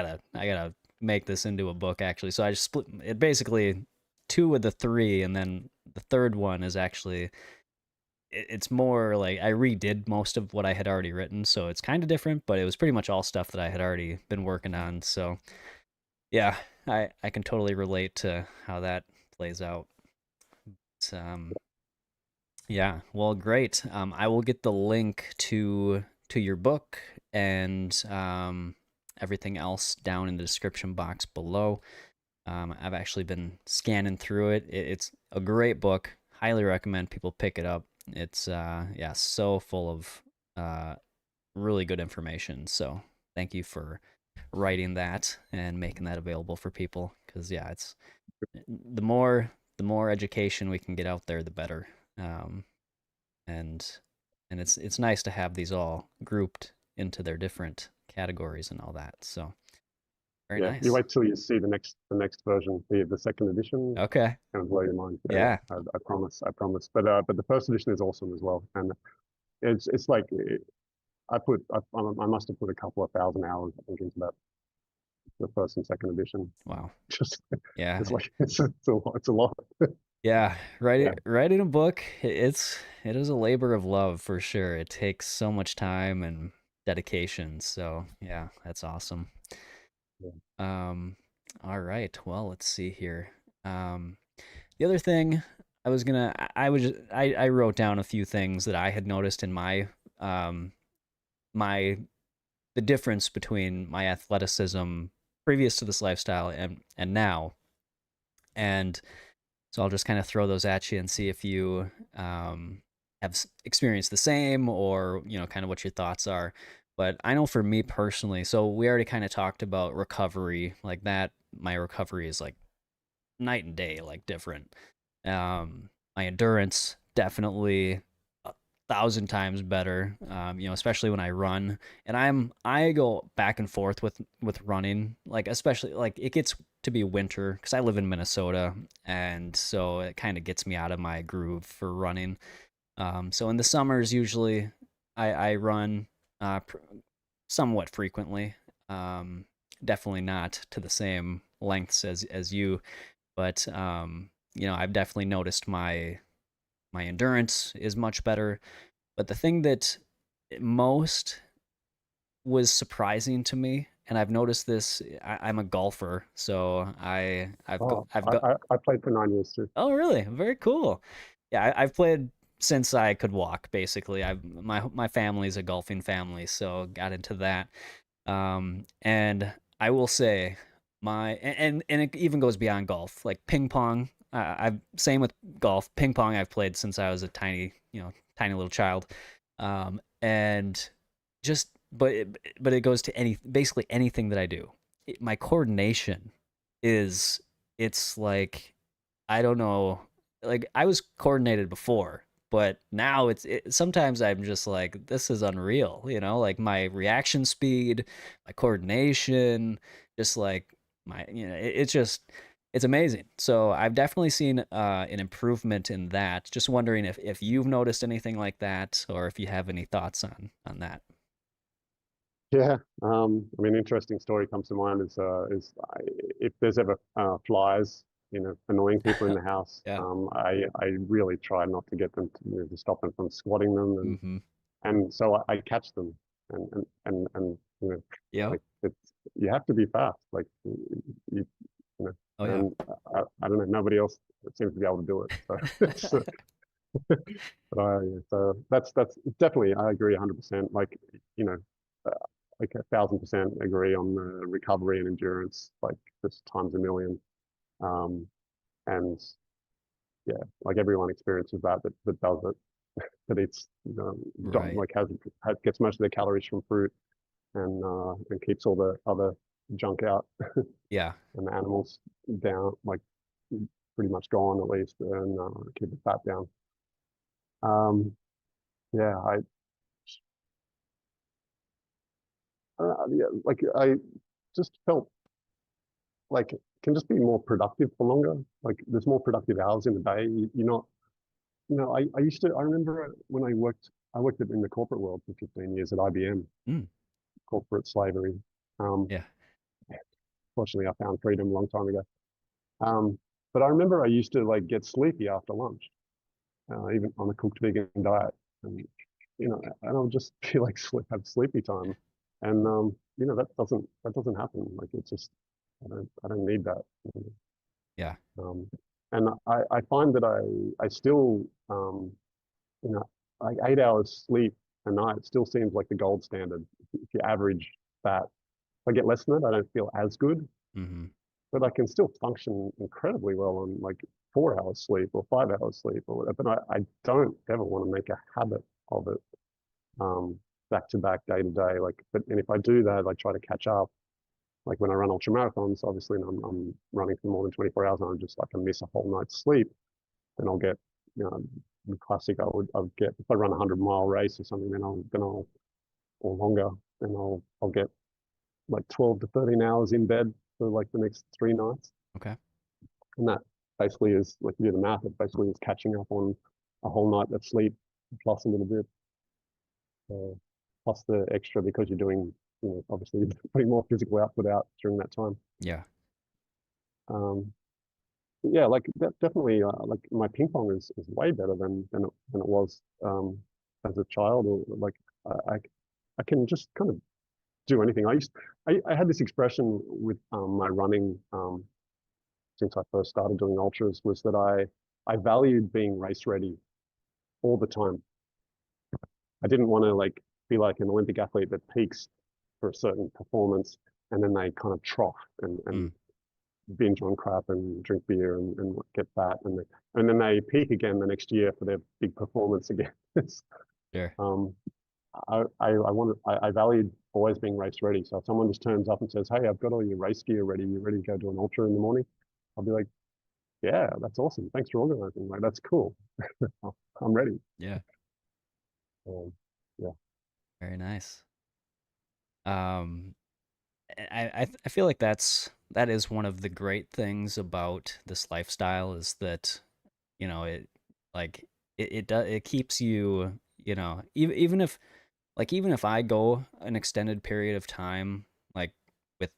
gotta make this into a book actually. So I just split it, basically 2 of the 3, and then the third one is actually it's more like I redid most of what I had already written, so it's kind of different, but it was pretty much all stuff that I had already been working on. So yeah, I can totally relate to how that plays out. It's, yeah, well, great. I will get the link to your book and everything else down in the description box below. I've actually been scanning through it. It's a great book. Highly recommend people pick it up. It's yeah, so full of uh, really good information. So thank you for writing that and making that available for people. Because yeah, it's the more education we can get out there, the better. Um, and it's nice to have these all grouped into their different categories and all that. So very Yeah, you nice. wait till you see the next version, the second edition. Okay. Kind of blow your mind. Yeah, Yeah. I promise, I promise. But the first edition is awesome as well, and it's like I must have put a couple of thousand hours I think into that the first and second edition. Wow. Just Yeah. it's like it's a lot. Yeah, Yeah, writing a book, it is a labor of love for sure. It takes so much time and dedication. So, yeah, that's awesome. yeah. Um, all right. Well, let's see here. Um, the other thing I was gonna, I wrote down a few things that I had noticed in um, my, the difference between my athleticism previous to this lifestyle and now. And so I'll just kind of throw those at you and see if you have experienced the same, or kind of what your thoughts are. But I know for me personally, so we already kind of talked about recovery, like that. My recovery is like night and day, like different. My endurance definitely 1,000 times better. Especially when I run, and I go back and forth with running. Like especially like it gets to be winter because I live in Minnesota, and so it kind of gets me out of my groove for running. So in the summers, usually I run somewhat frequently. Um, Definitely not to the same lengths as you, but I've definitely noticed my endurance is much better. But the thing that most was surprising to me, and I've noticed this, I'm a golfer, so Oh, I've I, got. I I played for 9 years too. Oh, really? Very cool. Yeah, I've played since I could walk. Basically, my family's a golfing family, so got into that. And I will say and it even goes beyond golf, like ping pong. I've same with golf. Ping pong I've played since I was a tiny little child. And just but it goes to basically anything that I do. My coordination is it's like I don't know. Like I was coordinated before, but now sometimes I'm just like this is unreal, like my reaction speed, my coordination, just like it's just it's amazing. So I've definitely seen an improvement in that. Just wondering if you've noticed anything like that, or if you have any thoughts on that. Yeah, I mean, interesting story comes to mind if there's ever flies, annoying people in the house, Yeah. I really try not to get them to stop them from swatting them, and Mm-hmm. and so I catch them, and Yep. like you have to be fast, like you know, Oh yeah. and I don't know, nobody else seems to be able to do it, so it's but so that's definitely I agree 100%. Like you know, uh, like 1,000% agree on the recovery and endurance, like just times a million. Um, and yeah, like everyone experiences that does it, that eats Right. like gets most of their calories from fruit and keeps all the other junk out Yeah. and the animals down, like pretty much gone at least, and keep the fat down. Yeah, yeah, like I just felt like can just be more productive for longer. Like there's more productive hours in the day. You're not, I remember when I worked in the corporate world for 15 years at IBM, Mm. corporate slavery. Um, Yeah. Fortunately, I found freedom a long time ago. Um, but I remember I used to like get sleepy after lunch, even on a cooked vegan diet, and and I'll just feel like have sleepy time, and that doesn't happen. Like it's just I don't need that. Yeah. Um, and I find that I still you know like 8 hours sleep a night still seems like the gold standard. If you average that, if I get less than that, I don't feel as good, Mm-hmm. but I can still function incredibly well on like 4 hours sleep or 5 hours sleep or whatever. But I don't ever want to make a habit of it, back to back, day to day. Like, but and if I do that, I try to catch up. Like when I run ultramarathons, obviously, and I'm running for more than 24 hours, and I'm just like I miss a whole night's sleep, then I'll get, you know, the classic. I would get if I run a 100-mile race or something, then I'll or longer, then I'll get like 12 to 13 hours in bed for like the next 3 nights. Okay. And that basically is, like, you do the math, it basically is catching up on a whole night of sleep plus a little bit, plus the extra because you're doing, obviously putting more physical output out during that time. Yeah. Um, yeah, like definitely, like my ping pong is way better than it was, as a child. Or like I I can just kind of do anything. I had this expression with, my running, since I first started doing ultras, was that I valued being race ready all the time. I didn't want to like be like an Olympic athlete that peaks for a certain performance and then they kind of trough and Mm, binge on crap and drink beer and get fat and then they peak again the next year for their big performance again. sure. um, I valued always being race ready. So if someone just turns up and says, "Hey, I've got all your race gear ready. You ready to go do an ultra in the morning?" I'll be like, "Yeah, that's awesome. Thanks for organizing. Like, that's cool. I'm ready." Yeah. Um, yeah, Very nice. Um, I feel like that is one of the great things about this lifestyle is that it like it keeps you even if even if I go an extended period of time like with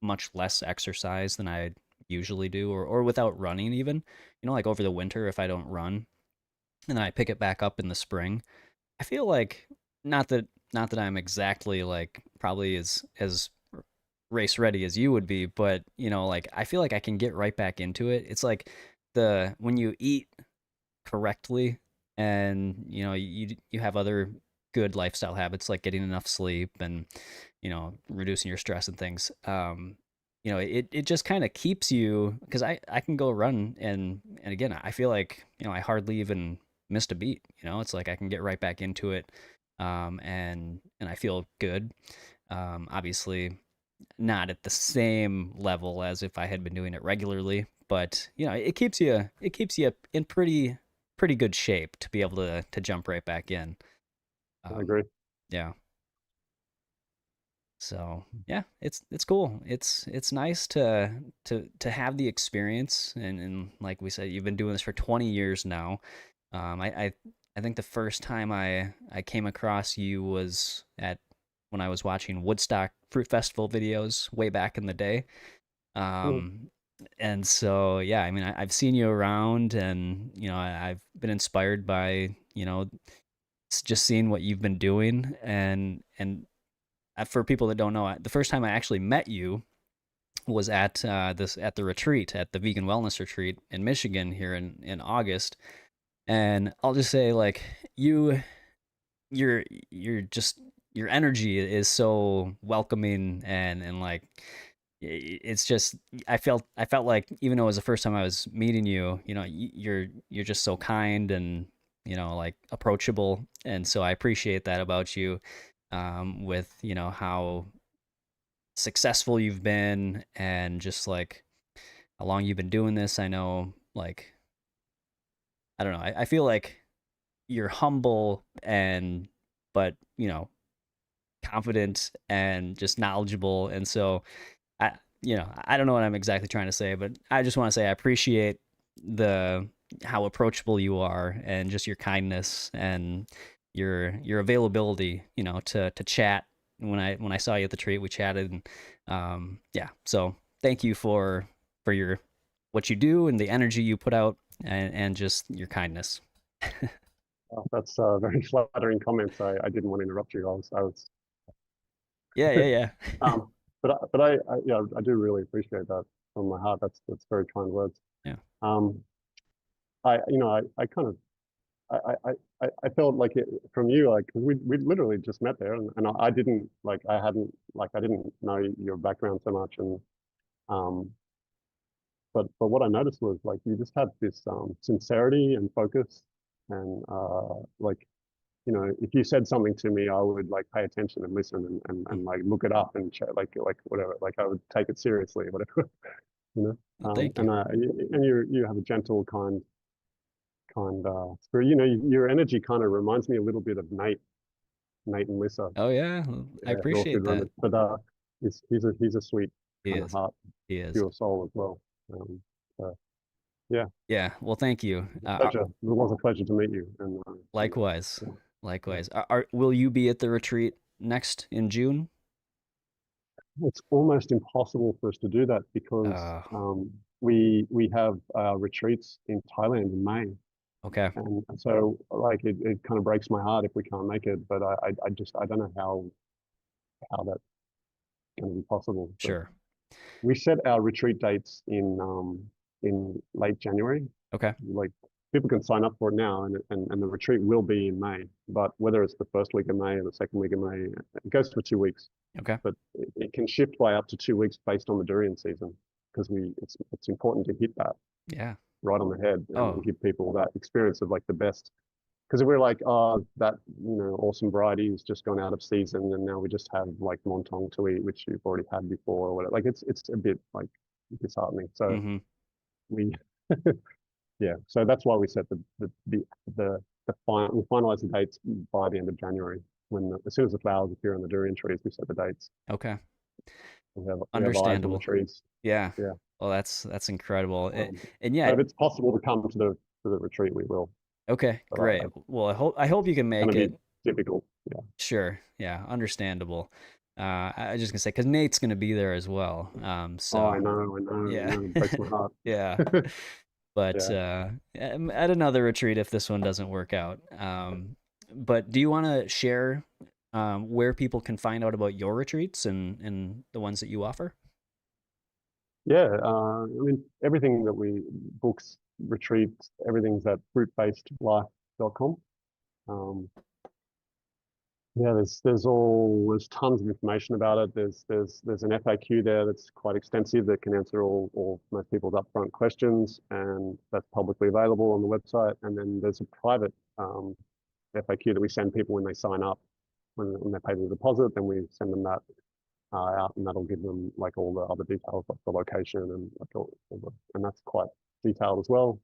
much less exercise than I usually do or without running even like over the winter if I don't run and then I pick it back up in the spring. I feel like not that not that I'm exactly like probably as race ready as you would be, but like I feel like I can get right back into it. It's like the when you eat correctly and you have other good lifestyle habits like getting enough sleep and reducing your stress and things. It just kind of keeps you because I can go run and again I feel like I hardly even missed a beat. It's like I can get right back into it, and I feel good. Obviously not at the same level as if I had been doing it regularly, but it keeps you in pretty good shape to be able to jump right back in. I Um, agree. yeah. So yeah, it's cool. It's nice to have the experience and like we said, you've been doing this for 20 years now. I think the first time I came across you was at when I was watching Woodstock Fruit Festival videos way back in the day. Mm. Um, and so yeah, I mean I've seen you around, and I've been inspired by just seeing what you've been doing, and for people that don't know, the first time I actually met you was at the retreat at the vegan wellness retreat in Michigan here in August, and I'll just say like you you're just your energy is so welcoming and like it's just I felt like even though it was the first time I was meeting you, you're just so kind and like approachable, and so I appreciate that about you, with how successful you've been and just like how long you've been doing this. I know like I don't know. I feel like you're humble and but confident and just knowledgeable, and so I I don't know what I'm exactly trying to say, but I just want to say I appreciate the how approachable you are and just your kindness and your availability, to chat. When I saw you at the treat, we chatted, and yeah. So thank you for your what you do and the energy you put out and just your kindness. That's very flattering comments. I didn't want to interrupt you. I was Yeah, yeah, yeah, um, yeah, I do really appreciate that from my heart. That's very kind words. yeah, Um, I kind of I felt like it from you, like 'cause we literally just met there, and I didn't like I hadn't like I didn't know your background so much, and um but what I noticed was like you just had this sincerity and focus, and like if you said something to me, I would like pay attention and listen and like look it up and check, like whatever, like I would take it seriously, whatever, you know. Well, thank you. And you have a gentle, kind spirit. Your energy kind of reminds me a little bit of Nate and Lissa. Oh yeah, well, I Yeah, real food appreciate that. runners. But he's a sweet He kind of is. heart, He is. pure soul as well. So yeah, Yeah. Well, thank you. pleasure. It was a pleasure to meet you. And Likewise. yeah, yeah. Likewise. Will you be at the retreat next in June? It's almost impossible for us to do that because Uh, we have retreats in Thailand in May. okay. And so like it kind of breaks my heart if we can't make it, but I don't know how that's going to be possible. But Sure. we set our retreat dates in late January. Okay. Like people can sign up for it now, and the retreat will be in May. But whether it's the first week of May or the second week of May, it goes for 2 weeks. Okay. But it can shift by up to 2 weeks based on the durian season because it's important to hit that Yeah. right on the head and Oh, give people that experience of like the best. Because if we're like, oh, that awesome variety has just gone out of season, and now we just have like Montong to eat, which you've already had before, or whatever. Like it's a bit like disheartening. So mm-hmm. we, yeah. So that's why we set the final. We finalize the dates by the end of January. As soon as the flowers appear on the durian trees, we set the dates. Okay. We have eyes on the Understandable. trees. Yeah. Yeah. Well, that's incredible. Um, And so yeah, if it's possible to come to the retreat, we will. okay, But great. Well, I hope you can it's going make to be it. difficult. Yeah. Sure. Yeah, understandable. I was just gonna say because Nate's gonna be there as well. Oh, I So know, I know, I yeah, know. It breaks my heart. yeah. But Yeah. at another retreat if this one doesn't work out. But do you want to share where people can find out about your retreats and the ones that you offer? Yeah. I mean, everything that we books, retreats, everything's at fruitbasedlife.com. Um, yeah, there's tons of information about it. There's an FAQ there that's quite extensive that can answer all most people's upfront questions, and that's publicly available on the website. And then there's a private FAQ that we send people when they sign up, when they pay the deposit, then we send them that out, and that'll give them like all the other details, like the location and like and that's quite detailed as well.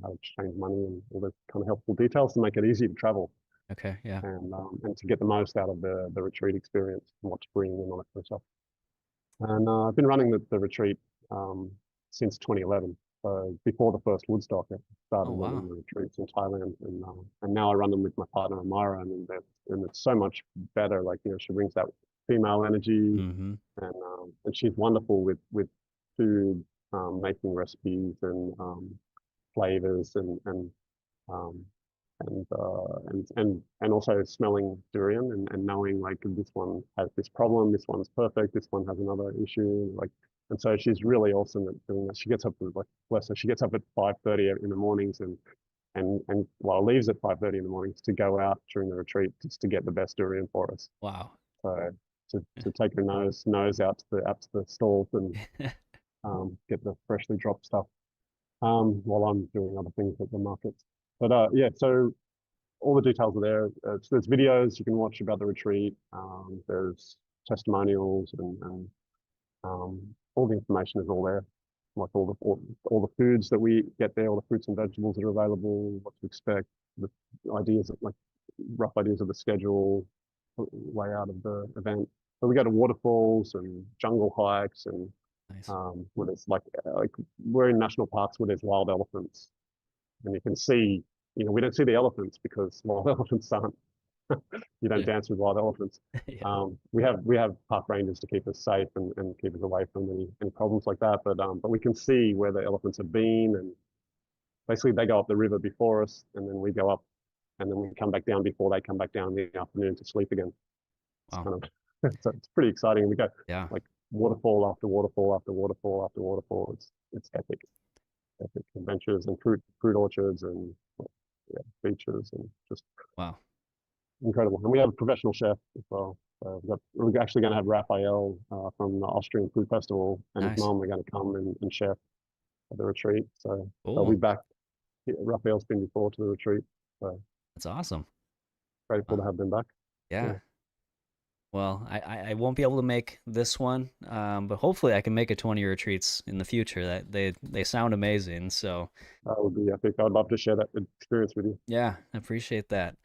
How to exchange money and all the kind of helpful details to make it easy to travel Okay, yeah. and to get the most out of the retreat experience and what to bring and all that kind of stuff. And I've been running the retreat since 2011. So before the first Woodstock, I Oh started wow. running the retreats in Thailand, and now I run them with my partner Amara, and it's so much better. Like she brings that female energy, Mm-hmm. and she's wonderful with food, making recipes and flavors um, and also smelling durian and knowing like this one has this problem, this one's perfect, this one has another issue, like. And so she's really awesome at doing that. She gets up like bless her, she gets up at 5:30 in the mornings and well leaves at 5:30 in the mornings to go out during the retreat just to get the best durian for us. Wow. So to take her nose out to the stalls and get the freshly dropped stuff while I'm doing other things at the markets. But yeah, so all the details are there. So there's videos you can watch about the retreat. There's testimonials and all the information is all there. Like all the foods that we get there, all the fruits and vegetables that are available, what to expect, the ideas of like rough ideas of the schedule, layout of the event. So we go to waterfalls and jungle hikes and Nice. where there's like we're in national parks where there's wild elephants and you can see, we don't see the elephants because wild elephants aren't, you don't Yeah. dance with wild elephants. Yeah. We have park rangers to keep us safe and keep us away from any problems like that. But we can see where the elephants have been, and basically they go up the river before us, and then we go up, and then we come back down before they come back down in the afternoon to sleep again. It's Wow. kind of so it's pretty exciting. We go Yeah. like waterfall after waterfall after waterfall after waterfall. It's epic adventures and fruit orchards and yeah, beaches and just Wow. incredible. And we have a professional chef as well. We're actually going to have Raphael from the Austrian Food Festival and his Nice. mom are going to come and chef. at the retreat. So they'll be Cool. back. Yeah, Raphael's been before to the retreat, so That's awesome. grateful to Wow. have them back. Yeah. Yeah. Well, I won't be able to make this one, but hopefully I can make a 20 retreats in the future. That they sound amazing. So That would be epic. I'd love to share that experience with you. yeah, I appreciate that.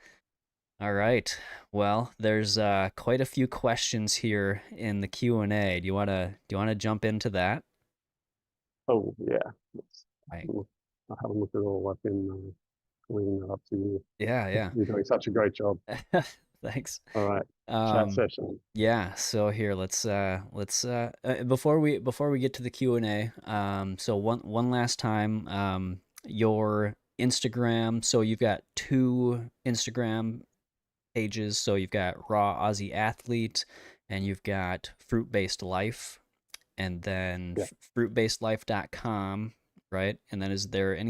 All right. Well, there's quite a few questions here in the Q&A. Do you wanna jump into that? Oh, yeah. Right. I haven't looked at all. I've been cleaning that up to you. Yeah, You're doing such a great job. yeah. Thanks. All right. Chat Um, session. yeah, so here before we get to the Q&A, so one last time, your Instagram, so you've got two Instagram pages. So you've got Raw Aussie Athlete and you've got Fruit Based Life, and then Yeah. fruitbasedlife.com, right? And then is there Yeah.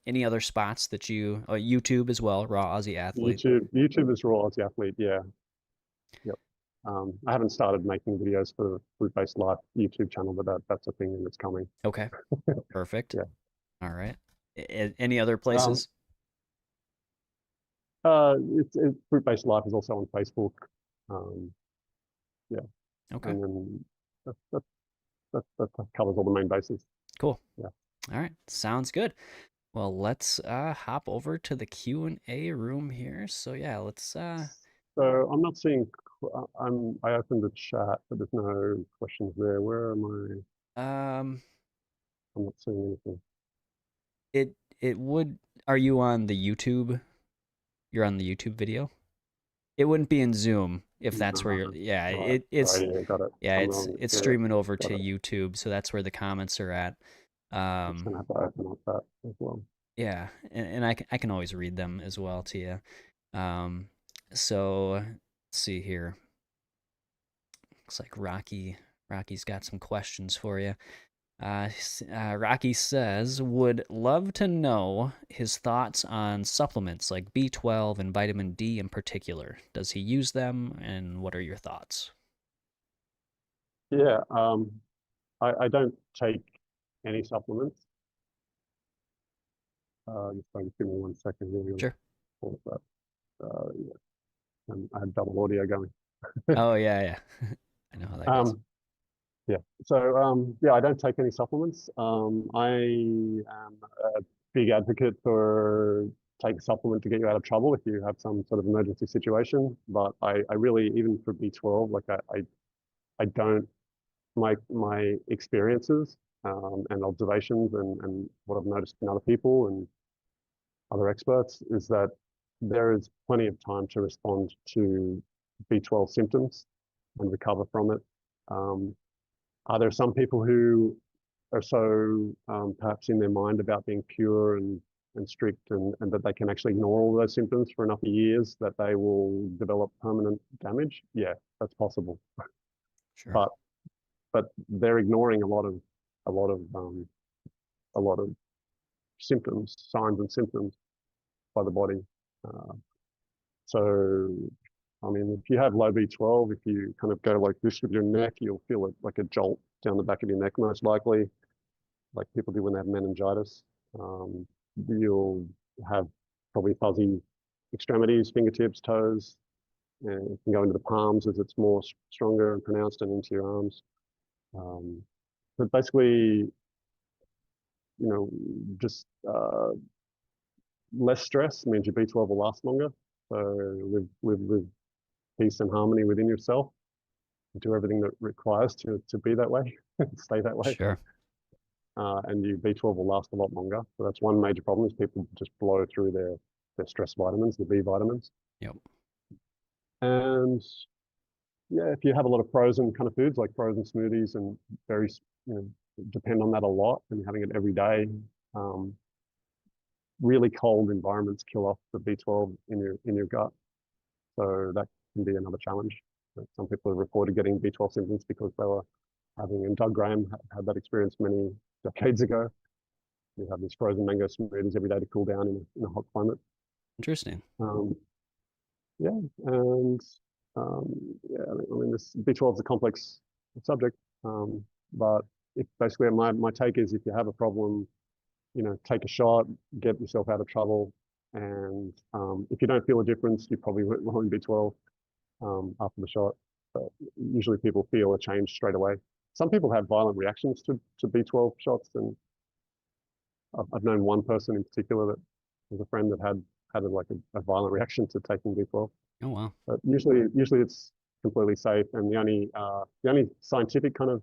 any other spots that you YouTube as well, Raw Aussie Athlete? YouTube is Raw Aussie Athlete. Yeah. Yep. I haven't started making videos for the Fruit Based Life YouTube channel, but that's a thing that's coming. Okay, perfect. Yeah. All right. Any other Um, places? Fruit Based Life is also on Facebook. Um, yeah. Okay, And then that, that, that covers all the main bases. cool. Yeah. All right, sounds good. Well, let's hop over to the Q&A room here. So yeah, let's So I'm not seeing, I opened the chat, but there's no questions there. Where am I? um I'm not seeing anything. it it would are you on the YouTube? You're on the YouTube video? It wouldn't be in Zoom if that's where you're. Yeah, Right. it's Sorry, yeah, got it. yeah, I'm it's wrong. it's Yeah, streaming over got to it. YouTube, so that's where the comments are at. I'm just Um, gonna have to open up that as well. yeah, and I can always read them as well to you. Um, so let's see here. Looks like Rocky's got some questions for you. Rocky says, would love to know his thoughts on supplements like B12 and vitamin D in particular. Does he use them, and what are your thoughts? Yeah, I don't take any supplements. Just give me 1 second here. I'm gonna Sure. pause that. Yeah, and I had double audio going. Oh, yeah, yeah. I know how that goes. Um, yeah. So yeah, I don't take any supplements. I am a big advocate for take a supplement to get you out of trouble if you have some sort of emergency situation. But I really, even for B12, like I don't my experiences and observations and what I've noticed in other people and other experts is that there is plenty of time to respond to B12 symptoms and recover from it. Um, are there some people who are so perhaps in their mind about being pure and strict and that they can actually ignore all those symptoms for enough years that they will develop permanent damage? Yeah, that's possible. Sure. But they're ignoring a lot of a lot of symptoms, signs and symptoms by the body. Uh, so, I mean, if you have low B12, if you kind of go like this with your neck, you'll feel it like a jolt down the back of your neck, most likely, like people do when they have meningitis. Um, you'll have probably fuzzy extremities, fingertips, toes. And it can go into the palms as it's more stronger and pronounced and into your arms. Um, but basically, just less stress means your B12 will last longer. So live with peace and harmony within yourself. Do everything that requires to be that way, stay that way. Sure. And your B12 will last a lot longer. So that's one major problem is people just blow through their stress vitamins, the B vitamins. Yep. And yeah, if you have a lot of frozen kind of foods like frozen smoothies and very, you know, depend on that a lot and having it every day, um, really cold environments kill off the B12 in your gut. So that can be another challenge. Some people have reported getting B12 symptoms because they were having, and Doug Graham had that experience many decades ago. You have these frozen mango smoothies every day to cool down in a hot climate. Interesting. Um, yeah, and yeah, I mean, this B12 is a complex subject, but if basically my take is if you have a problem, take a shot, get yourself out of trouble. And if you don't feel a difference, you probably won't on B12 after the shot. But usually people feel a change straight away. Some people have violent reactions to B12 shots, and I've known one person in particular that was a friend that had like a violent reaction to taking B12. Oh wow. But usually it's completely safe, and the only scientific kind of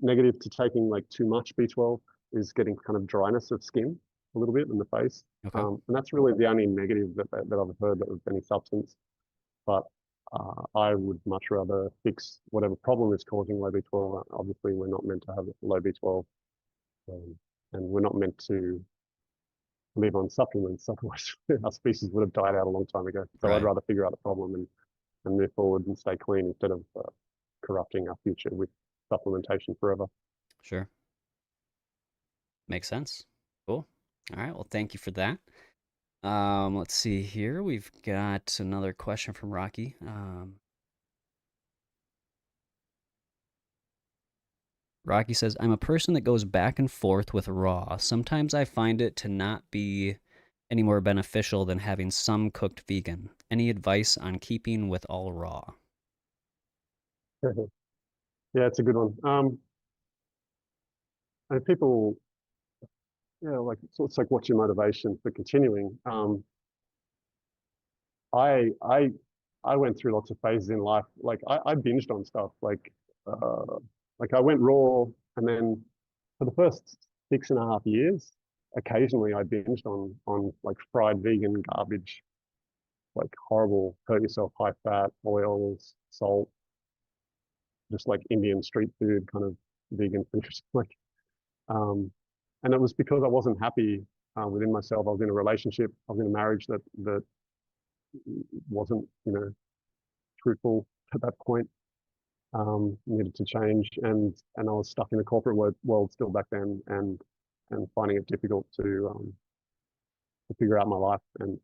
negative to taking like too much B12 is getting kind of dryness of skin a little bit in the face. Okay. And that's really the only negative that I've heard of any substance. But I would much rather fix whatever problem is causing low B12. Obviously, we're not meant to have low B12, and we're not meant to live on supplements. Otherwise, our species would have died out a long time ago. So I'd Right. rather figure out the problem and move forward and stay clean instead of corrupting our future with supplementation forever. Sure. Makes sense. Cool. All right. Well, thank you for that. Let's see here. We've got another question from Rocky. Rocky says, I'm a person that goes back and forth with raw. Sometimes I find it to not be any more beneficial than having some cooked vegan. Any advice on keeping with all raw? Yeah, it's a good one. And people, like it's like what's your motivation for continuing? I I I went through lots of phases in life. Like I binged on stuff. Uh, like I went raw, and then for the first 6.5 years, occasionally I binged on like fried vegan garbage, like horrible, hurt yourself, high fat, oils, salt, just like Indian street food kind of vegan food. Like, um, and it was because I wasn't happy within myself. I was in a relationship, I was in a marriage that wasn't, truthful at that point. Needed to change, and I was stuck in the corporate world still back then, and finding it difficult to figure out my life, and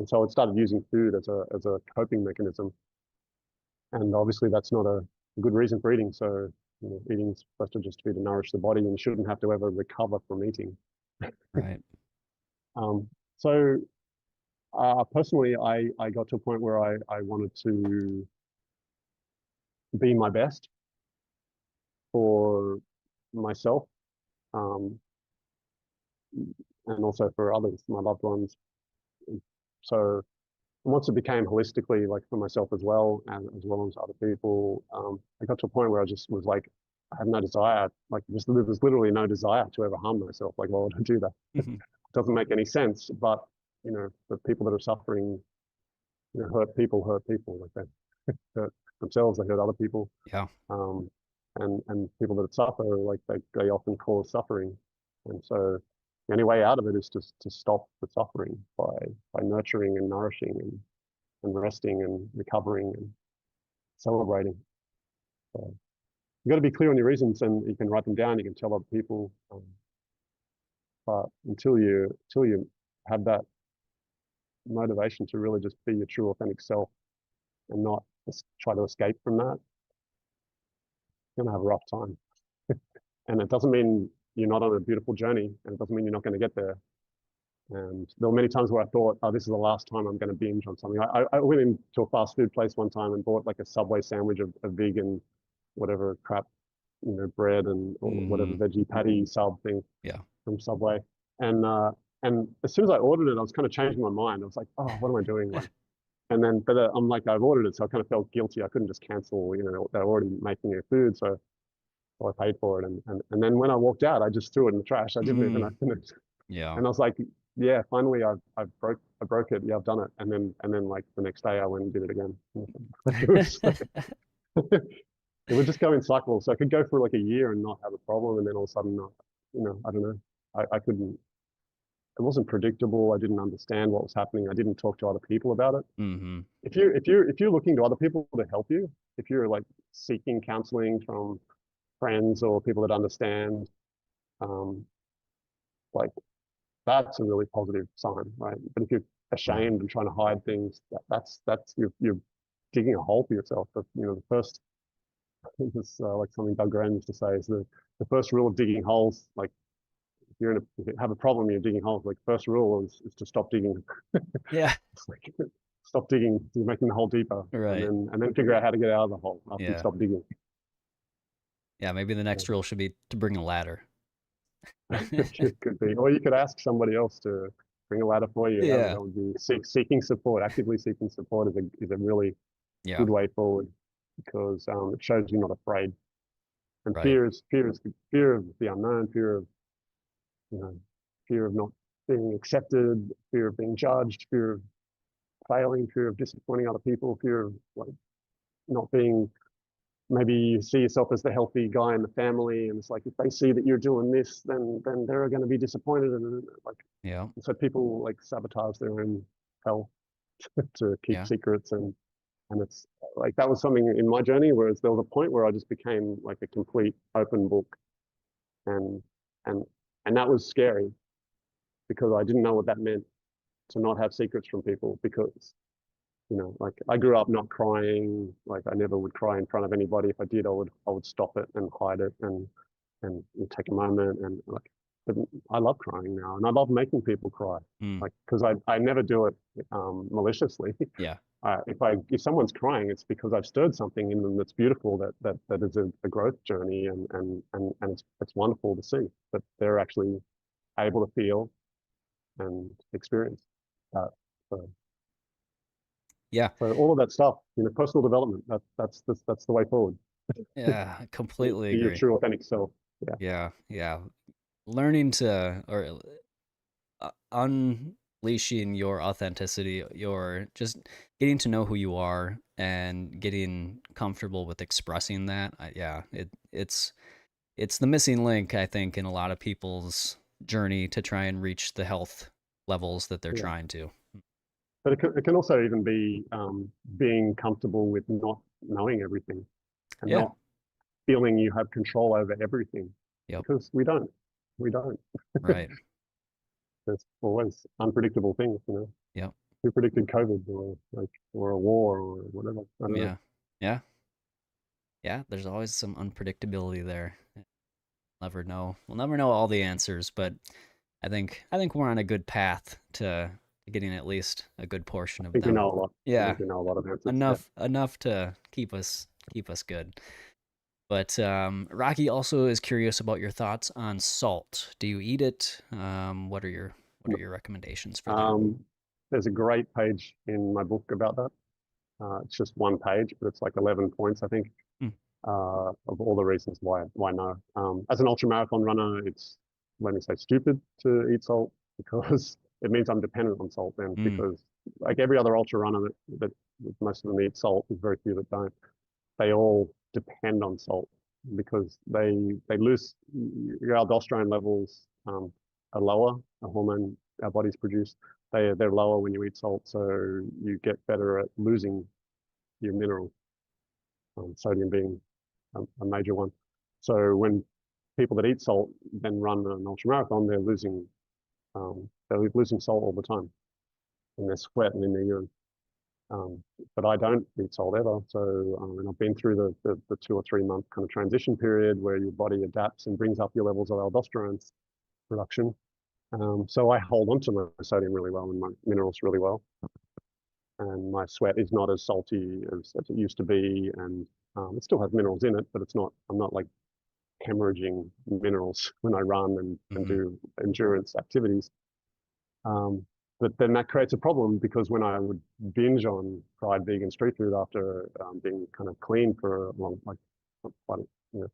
so I started using food as a coping mechanism, and obviously that's not a good reason for eating. So eating is supposed to just be to nourish the body, and you shouldn't have to ever recover from eating. Right. So personally, I got to a point where I wanted to be my best for myself, um, and also for others, my loved ones. So once it became holistically, like for myself as well, and as well as other people, I got to a point where I just was like, I have no desire, like just there was literally no desire to ever harm myself. Like, why would I do that? It Hmm. doesn't make any sense. But the people that are suffering, hurt people. Like they hurt themselves, they hurt other people, Yeah. um, and people that suffer, like they often cause suffering. And so the only way out of it is just to stop the suffering by nurturing and nourishing and resting and recovering and celebrating. So you got to be clear on your reasons, and you can write them down. You can tell other people, but until you have that motivation to really just be your true authentic self and not just try to escape from that, you're gonna have a rough time. And it doesn't mean you're not on a beautiful journey, and it doesn't mean you're not going to get there. And there were many times where I thought, oh, this is the last time I'm going to binge on something. I went into a fast food place one time and bought like a Subway sandwich of vegan, whatever crap, bread and or whatever Hmm. veggie patty sub thing Yeah. from Subway. And as soon as I ordered it, I was kind of changing my mind. I was like, oh, what am I doing? Like, and then, but I'm like, I've ordered it, so I kind of felt guilty. I couldn't just cancel. They're already making their food, so I paid for it. And then when I walked out, I just threw it in the trash. I didn't even Mm. open it. Yeah. And I was like, yeah, finally I broke it. Yeah, I've done it. And then like the next day I went and did it again. It was it would just go in cycles. So I could go for like a year and not have a problem, and then all of a sudden, I don't know. I couldn't. It wasn't predictable. I didn't understand what was happening. I didn't talk to other people about it. Hmm. If you're looking to other people to help you, if you're like seeking counseling from friends or people that understand, um, like that's a really positive sign, right? But if you're Right. ashamed and trying to hide things, that's you're digging a hole for yourself. But the first It's like something Doug Graham used to say is the first rule of digging holes. Like if you have a problem, you're digging holes. Like first rule is to stop digging. Yeah. It's like stop digging. You're making the hole deeper, Right. and then figure out how to get out of the hole after you Yeah. stop digging. Yeah. Maybe the next rule should be to bring a ladder. It could be, or you could ask somebody else to bring a ladder for you. Yeah. That would be seeking support. Actively seeking support is a really Yeah. good way forward because it shows you're not afraid. And Right. fear is fear of the unknown, you know, fear of not being accepted, fear of being judged, fear of failing, fear of disappointing other people, fear of like not being. Maybe you see yourself as the healthy guy in the family, and it's like if they see that you're doing this, then they're going to be disappointed, and like Yeah. so people like sabotage their own health to keep Yeah. secrets and it's like that was something in my journey, whereas there was a point where I just became like a complete open book and and and that was scary because I didn't know what that meant to not have secrets from people because like I grew up not crying, like I never would cry in front of anybody. If I did, I would stop it and hide it and take a moment and like but I love crying now and I love making people cry Mm. like because I never do it maliciously. Yeah. If someone's crying, it's because I've stirred something in them that's beautiful, that is a growth journey, and it's wonderful to see that they're actually able to feel and experience that. So, Yeah. so all of that stuff, personal development, that's the way forward. Yeah. I Be completely your agree. true authentic self. Yeah, Yeah. Yeah. Learning to, or unleashing your authenticity, your just getting to know who you are and getting comfortable with expressing that. Yeah, it's the missing link, I think, in a lot of people's journey to try and reach the health levels that they're yeah. trying to. But it can also even be being comfortable with not knowing everything and Yeah. not feeling you have control over everything Yep. because we don't. Right. There's always unpredictable things. Yep. Who predicted COVID or a war or whatever? I don't know. Yeah. Yeah. Yeah. There's always some unpredictability there. Never know. We'll never know all the answers, but I think we're on a good path to getting at least a good portion I of think we them. know a lot. I Yeah, think we know a lot of answers. Yeah. enough to keep us good. But Rocky also is curious about your thoughts on salt. Do you eat it? What are your recommendations for that? Um, there's a great page in my book about that. It's just one page, but it's like 11 points, I think, Mm, of all the reasons why no. As an ultramarathon runner, it's let me say stupid to eat salt because it means I'm dependent on salt then mm, because like every other ultra runner that most of them eat salt, there's very few that don't. They all depend on salt because they lose your aldosterone levels are lower, a hormone our bodies produce. They're lower when you eat salt, so you get better at losing your minerals, sodium being a major one. So when people that eat salt then run an ultramarathon, they're losing salt all the time in their sweat and in their urine. Um, but I don't eat salt ever. So, and I've been through the 2 or 3 month kind of transition period where your body adapts and brings up your levels of aldosterone production. So I hold on to my sodium really well and my minerals really well. And my sweat is not as salty as it used to be. And it still has minerals in it, but I'm not like hemorrhaging minerals when I run and mm-hmm, do endurance activities. Um, but then that creates a problem because when I would binge on fried vegan street food after being kind of clean for a long, like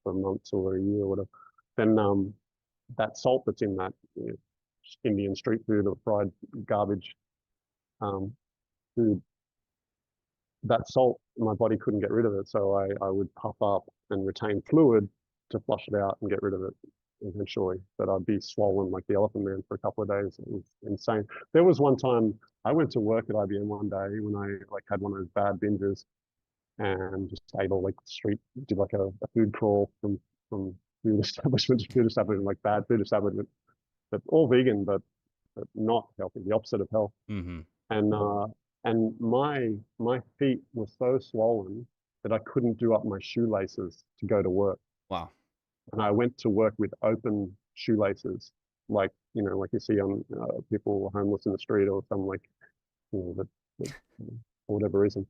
for months or a year or whatever, then that salt that's in that Indian street food or fried garbage um, food, that salt, my body couldn't get rid of it. So I would puff up and retain fluid to flush it out and get rid of it eventually. But I'd be swollen like the elephant man for a couple of days. It was insane. There was one time I went to work at IBM one day when I like had one of those bad binges and just ate all like the street, did like a food crawl from food establishment to food establishment, like bad food establishment, but all vegan, but not healthy, the opposite of health. mm-hmm. And my feet were so swollen that I couldn't do up my shoelaces to go to work. Wow. And I went to work with open shoelaces, like, like you see on people homeless in the street or some like, that for whatever reason.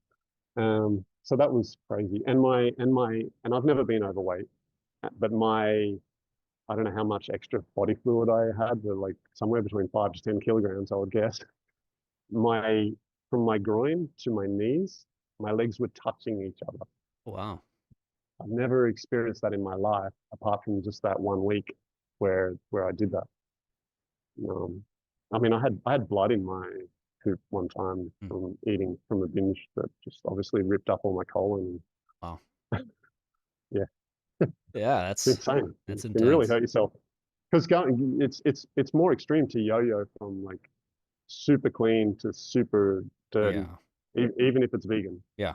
So that was crazy. And I've never been overweight, but I don't know how much extra body fluid I had, but like somewhere between 5 to 10 kilograms, I would guess. My From my groin to my knees, my legs were touching each other. Wow. I've never experienced that in my life, apart from just that 1 week where I did that. Um, I mean, I had blood in my poop one time Mm. from eating from a binge that just obviously ripped up all my colon. Wow. Yeah, Yeah, it's insane. You that's can really intense. hurt yourself because going it's more extreme to yo-yo from like super clean to super dirty, Yeah. even if it's vegan. Yeah.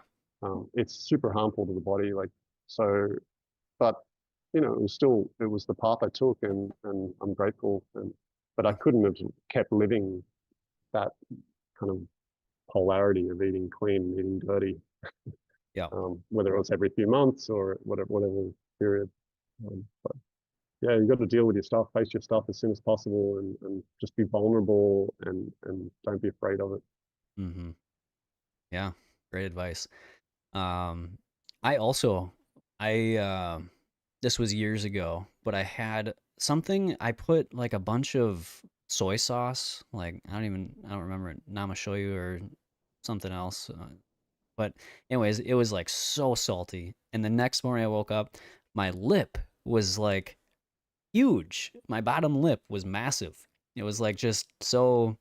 It's super harmful to the body. Like so, but it was the path I took, and I'm grateful. But I Yeah. couldn't have kept living that kind of polarity of eating clean and eating dirty, Yeah. whether it was every few months or whatever period. But yeah, you got to deal with your stuff, face your stuff as soon as possible, and just be vulnerable and don't be afraid of it. Mm-hmm. Yeah. Great advice. Um, I also, I, this was years ago, but I had something, I put like a bunch of soy sauce, like, I don't remember it, namashoyu or something else. But anyways, it was like so salty. And the next morning I woke up, my lip was like huge. My bottom lip was massive. It was like just so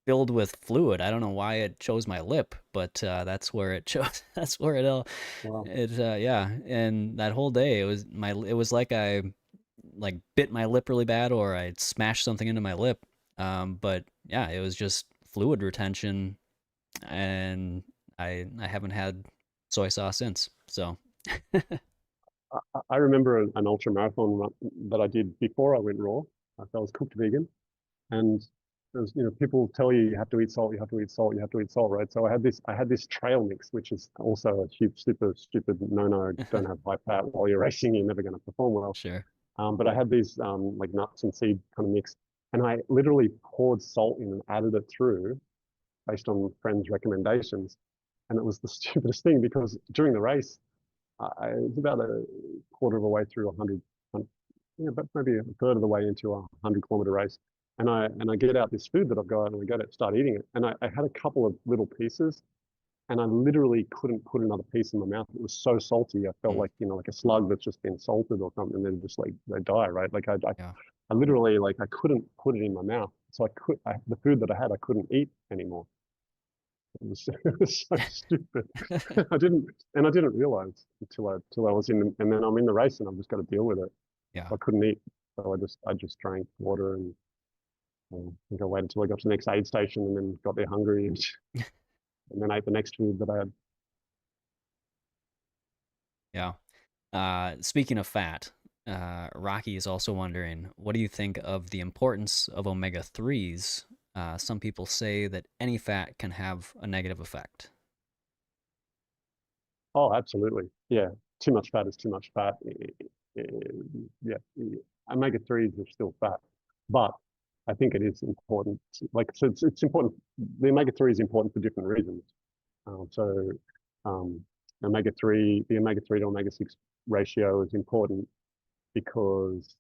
filled with fluid. I don't know why it chose my lip, but that's where it chose. That's where Wow. yeah. And that whole day, it was like I like bit my lip really bad, or I smashed something into my lip. But yeah, it was just fluid retention, and I haven't had soy sauce since. So I remember an ultra marathon run that I did before I went raw. I was cooked vegan, and there's people tell you you have to eat salt, you have to eat salt, you have to eat salt, right? So I had this trail mix, which is also a huge super stupid no. Don't have high fat while you're racing, you're never going to perform well. sure. But I had these like nuts and seed kind of mix, and I literally poured salt in and added it through based on friends' recommendations. And it was the stupidest thing because during the race, I was about a quarter of a way through 100, yeah, but maybe a third of the way into a 100-kilometer race. And I get out this food that I've got and I go to start eating it. And I had a couple of little pieces and I literally couldn't put another piece in my mouth. It was so salty. I felt Mm, like, like a slug that's just been salted or something. And then just like they die, right? Like yeah. I literally like I couldn't put it in my mouth. So the food that I had, I couldn't eat anymore. It was so stupid. I didn't realize until I was and then I'm in the race and I've just got to deal with it. Yeah. I couldn't eat, so I just drank water and I think I waited until I got to the next aid station and then got there hungry and then ate the next food that I had. Yeah. Speaking of fat, Rocky is also wondering, what do you think of the importance of omega 3s? Some people say that any fat can have a negative effect. Oh, absolutely. Yeah, too much fat is too much fat. Yeah, omega threes are still fat, but I think it is important. Like, so it's important. The omega three is important for different reasons. So, um, the omega three to omega six ratio is important because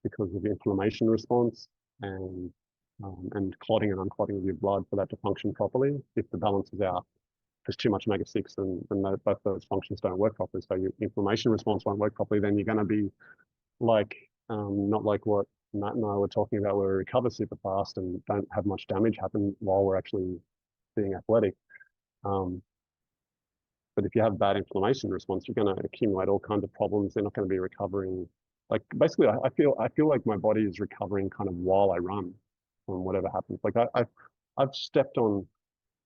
because of the inflammation response and clotting and unclotting of your blood for that to function properly. If the balance is out, there's too much omega six, and both those functions don't work properly. So your inflammation response won't work properly. Then you're going to be like not like what Matt and I were talking about, where we recover super fast and don't have much damage happen while we're actually being athletic. Um, but if you have bad inflammation response, you're going to accumulate all kinds of problems. They're not going to be recovering. Like basically, I feel like my body is recovering kind of while I run from whatever happens. Like I've stepped on,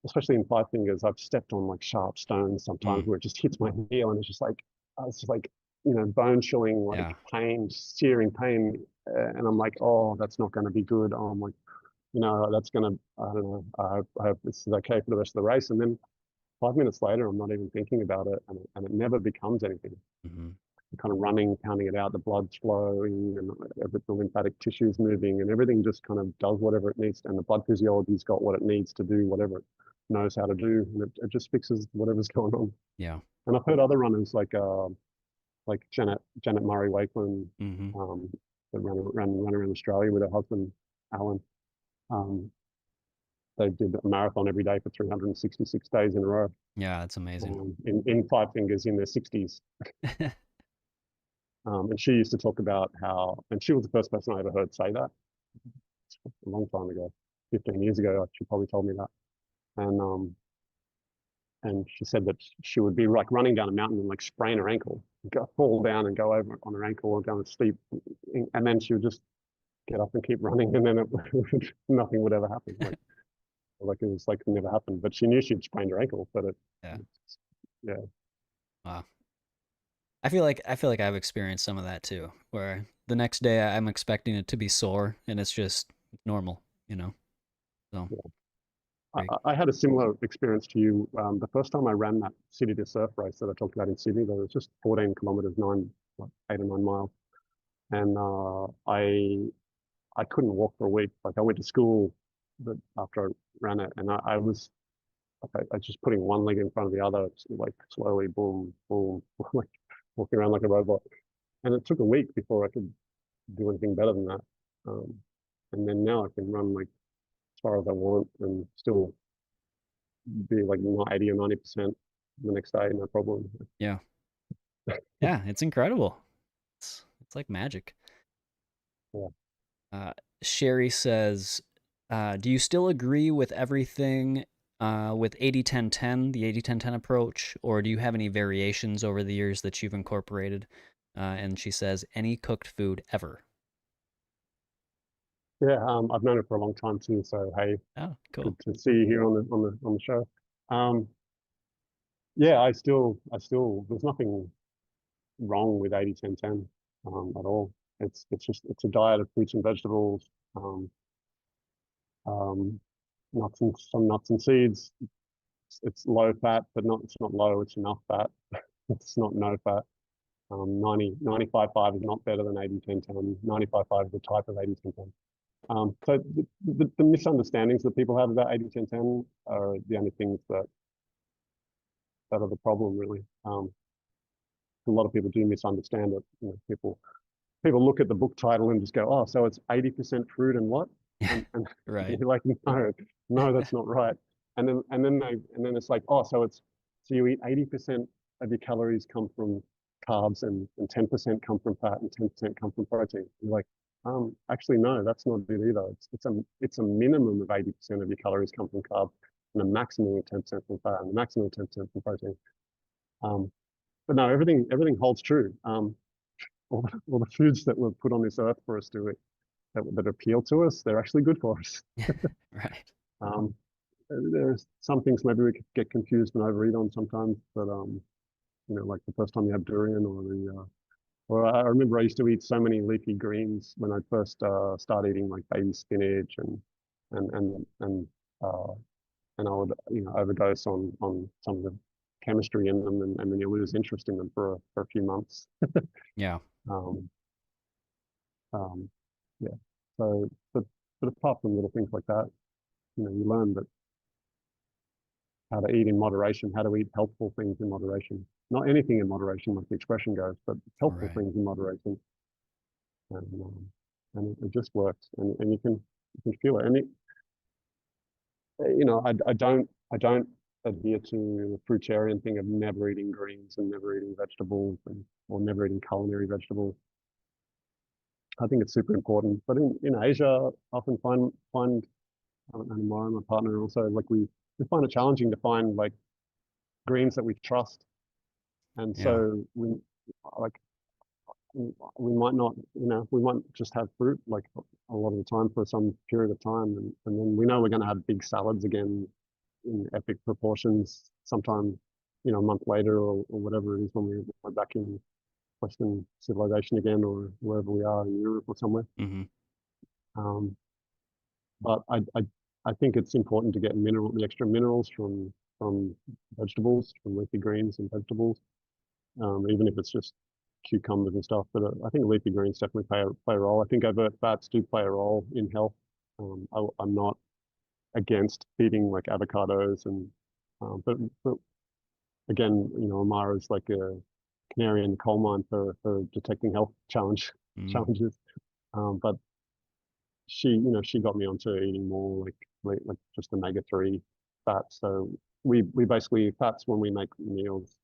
especially in five fingers, I've stepped on like sharp stones sometimes Mm, where it just hits my heel and it's just like bone chilling, yeah. like pain, searing pain, and I'm like, oh, that's not going to be good. Oh, I'm like, that's going to, I don't know. I hope this is okay for the rest of the race, and then 5 minutes later, I'm not even thinking about it, and it never becomes anything. Hmm. Kind of running, counting it out, the blood's flowing, and the lymphatic tissue's moving, and everything just kind of does whatever it needs, and the blood physiology's got what it needs to do, whatever it knows how to do, and it just fixes whatever's going on. Yeah. And I've heard other runners like Janet Murray Wakeland, Hmm. um, that run around Australia with her husband Alan. Um, they did a marathon every day for 366 days in a row, Yeah, it's amazing. in five fingers in their 60s. And she used to talk about how, and she was the first person I ever heard say that a long time ago, 15 years ago. She probably told me that. And she said that she would be like running down a mountain and like sprain her ankle, fall down and go over on her ankle or go and steep, and then she would just get up and keep running, and then nothing would ever happen. Like it was like it never happened. But she knew she'd sprained her ankle, but Yeah. yeah, Wow. I feel like I've experienced some of that too, where the next day I'm expecting it to be sore and it's just normal, you know. So yeah. great. I had a similar experience to you. The first time I ran that city to surf race that I talked about in Sydney, there was just 14 kilometers, like 8 or 9 miles, and I couldn't walk for a week. Like I went to school, but after I ran it, and I was I just putting one leg in front of the other, like slowly, boom, boom, like walking around like a robot. And it took a week before I could do anything better than that. Um, and then now I can run like as far as I want and still be like not 80 or 90% the next day, no problem. Yeah. Yeah, it's incredible. It's like magic. Yeah. Uh, Sherry says, do you still agree with everything with 80-10-10, the 80-10-10 approach, or do you have any variations over the years that you've incorporated? And she says, any cooked food ever. Yeah, I've known it for a long time too. So hey, Oh, cool. good to see you here on the show. Um, yeah, there's nothing wrong with 80-10-10 at all. It's a diet of fruits and vegetables, um, um, some nuts and seeds. It's low fat, but it's not low. It's enough fat. It's not no fat. 95-5 is not better than 80-10-10. 95-5 is a type of 80-10-10. So the misunderstandings that people have about 80-10-10 are the only things that are the problem, really. A lot of people do misunderstand it. People look at the book title and just go, "Oh, so it's 80% fruit and what?" And Right. you're like, "No, no, that's not right." And then it's like, "Oh, so you eat 80% of your calories come from carbs and 10% come from fat and 10% come from protein." You're like, actually, no, that's not it either. It's a minimum of 80% of your calories come from carbs and a maximum of 10% from fat and a maximum of 10% from protein. Um, but no, everything holds true. All the foods that were put on this earth for us to eat, that appeal to us, they're actually good for us. Right. Um, there's some things maybe we could get confused and overeat on sometimes, but like the first time you have durian or I remember I used to eat so many leafy greens when I first started eating like baby spinach and and and uh, and I would overdose on some of the chemistry in them and then you lose interest in them for a few months. Yeah. Um, Um, yeah. But apart from little things like that, you learn that how to eat in moderation, how to eat helpful things in moderation. Not anything in moderation, like the expression goes, but helpful Right. things in moderation, and it just works, and you can feel it. And I don't adhere to the fruitarian thing of never eating greens and never eating vegetables or never eating culinary vegetables. I think it's super important. But in Asia, I often find and my partner also like we find it challenging to find like greens that we trust, and Yeah. so like we might not, we might just have fruit like a lot of the time for some period of time, and then we know we're going to have big salads again in epic proportions sometime, a month later or whatever it is when we're back in Western civilization again or wherever we are in Europe or somewhere. Hmm. Um, but I think it's important to get the extra minerals from from vegetables, from leafy greens and vegetables, even if it's just cucumbers and stuff. But I think leafy greens definitely play a role. I think overt fats do play a role in health. I'm not against eating like avocados and, but again, Amara's like a canary in the coal mine for detecting health Mm, challenges. But she got me onto eating more like just omega-3 fats. So we basically fats when we make meals.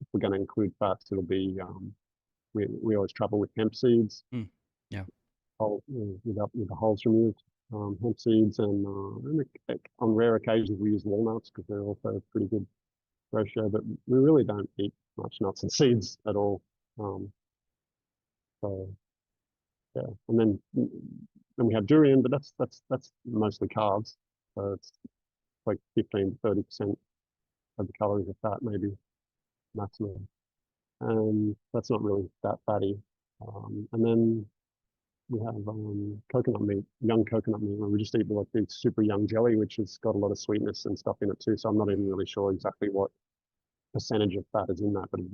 If we're going to include fats, it'll be we always travel with hemp seeds, mm, yeah. with the hulls removed, hemp seeds, and on rare occasions we use walnuts because they're also a pretty good ratio. But we really don't eat much nuts and seeds at all. Um, so yeah, and then we have durian, but that's mostly carbs. So it's like 15 to 30% of the calories are fat, maybe maximum. And that's not really that fatty. And then we have coconut meat, young coconut meat, where we just eat like the super young jelly, which has got a lot of sweetness and stuff in it too. So I'm not even really sure exactly what percentage of fat is in that, but it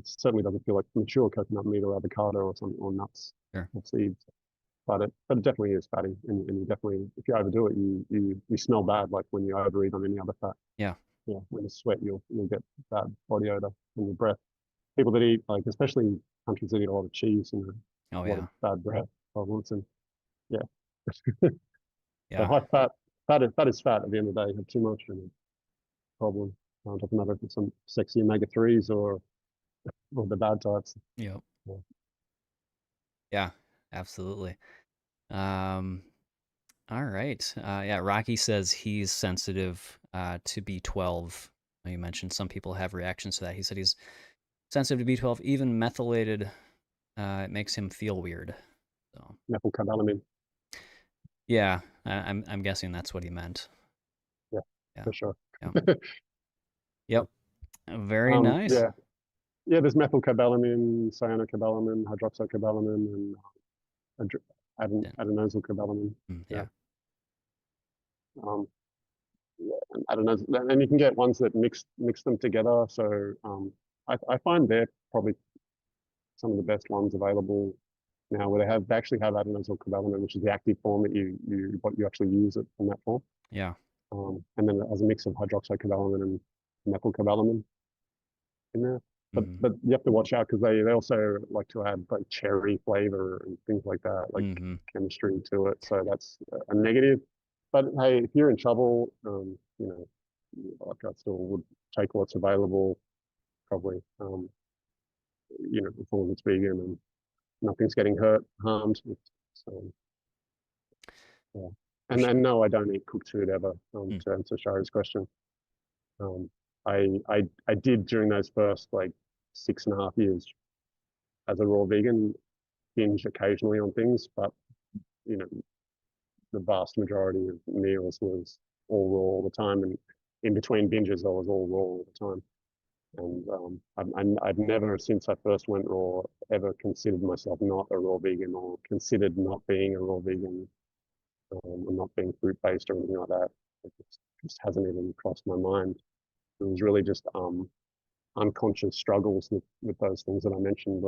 certainly doesn't feel like mature coconut meat or avocado or something or nuts Sure. or seeds. But it definitely is fatty, and you definitely, if you overdo it, you smell bad, like when you overeat on any other fat. Yeah. Yeah, when you sweat, you'll get bad body odor in your breath. People that eat, like, especially countries that eat a lot of cheese and Oh a lot of yeah. bad breath problems, and yeah. So Yeah. high fat is fat at the end of the day. Have too much and a problem. Doesn't matter if it's some sexy omega-3s or the bad types. Yep. Yeah. Yeah. Absolutely. Um, all right. Yeah. Rocky says he's sensitive to B12. You mentioned some people have reactions to that. He said he's sensitive to B12. Even methylated, it makes him feel weird. So Methylcobalamin. yeah, I'm guessing that's what he meant. Yeah, Yeah. for sure. Yeah. Yep. Very nice. Yeah, yeah. There's methylcobalamin, cyanocobalamin, hydroxycobalamin, and Yeah. adenosine cobalamin. Yeah. Yeah. Um, yeah, and adenosine, and you can get ones that mix them together. So I find they're probably some of the best ones available now, where they actually have adenosine cobalamin, which is the active form that you actually use it in that form. Yeah. And then as a mix of hydroxycobalamin and methylcobalamin in there. But Mm-hmm. but you have to watch out because they also like to add like cherry flavor and things like that, like Mm-hmm. chemistry to it. So that's a negative. But hey, if you're in trouble, like I still would take what's available, probably. As long as it's vegan and nothing's getting harmed. So yeah. For And sure. no, I don't eat cooked food ever. Mm. To answer Shari's question, um, I did during those first like 6.5 years as a raw vegan binge occasionally on things, but you know, the vast majority of meals was all raw all the time, and in between binges, I was all raw all the time. And I've never, since I first went raw, ever considered myself not a raw vegan or considered not being a raw vegan or not being fruit based or anything like that. It just hasn't even crossed my mind. It was really just unconscious struggles with those things that I mentioned,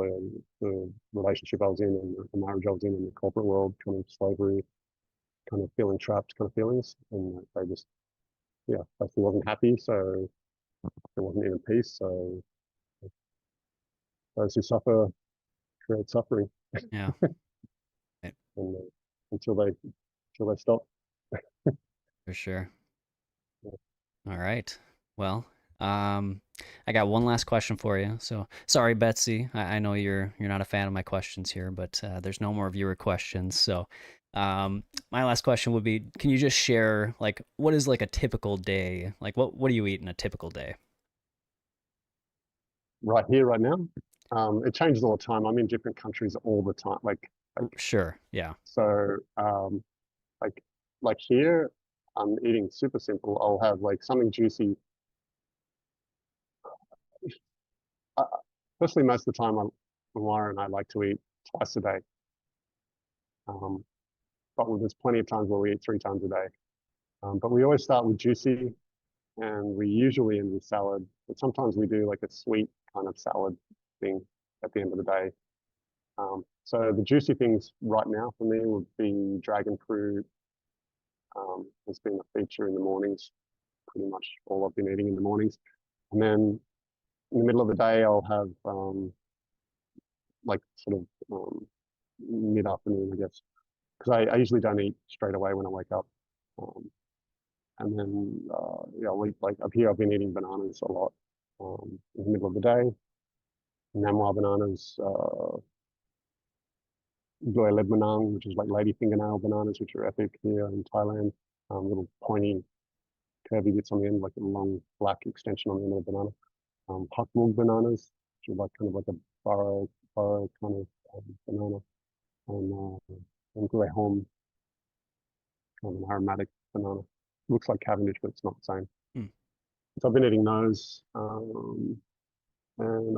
the relationship I was in and the marriage I was in the corporate world, kind of slavery, kind of feeling trapped kind of feelings. And they just, yeah, basically wasn't happy. So it wasn't in peace. So those who suffer create suffering Yeah. Right. and until they stop. For sure. Yeah. All right. Well, um, I got one last question for you. So sorry, Betsy. I know you're not a fan of my questions here, but there's no more viewer questions. So my last question would be: can you just share like what is like a typical day? Like what do you eat in a typical day? Right here, right now. It changes all the time. I'm in different countries all the time. Sure. Yeah. So, like, like here, I'm eating super simple. I'll have like something juicy. Uh, Firstly, most of the time, Mara and I like to eat twice a day. Um, but there's plenty of times where we eat 3 times a day. But we always start with juicy, and we usually end with salad. But sometimes we do like a sweet kind of salad thing at the end of the day. So the juicy things right now for me would be dragon fruit. Has been a feature in the mornings. Pretty much all I've been eating in the mornings. And then in the middle of the day, I'll have like sort of mid-afternoon, I guess, because I usually don't eat straight away when I wake up. Um, and then yeah, I'll eat like up here. I've been eating bananas a lot in the middle of the day. Namwa bananas, Goy Manang, which is like lady fingernail bananas, which are epic here in Thailand. Little pointy, curvy bits on the end, like a long black extension on the end of the banana. Hakmul bananas, which are like kind of like a burrow kind of banana. And Goy Hom, kind of an aromatic banana. Looks like Cavendish, but it's not the same. Hmm. So I've been eating those. And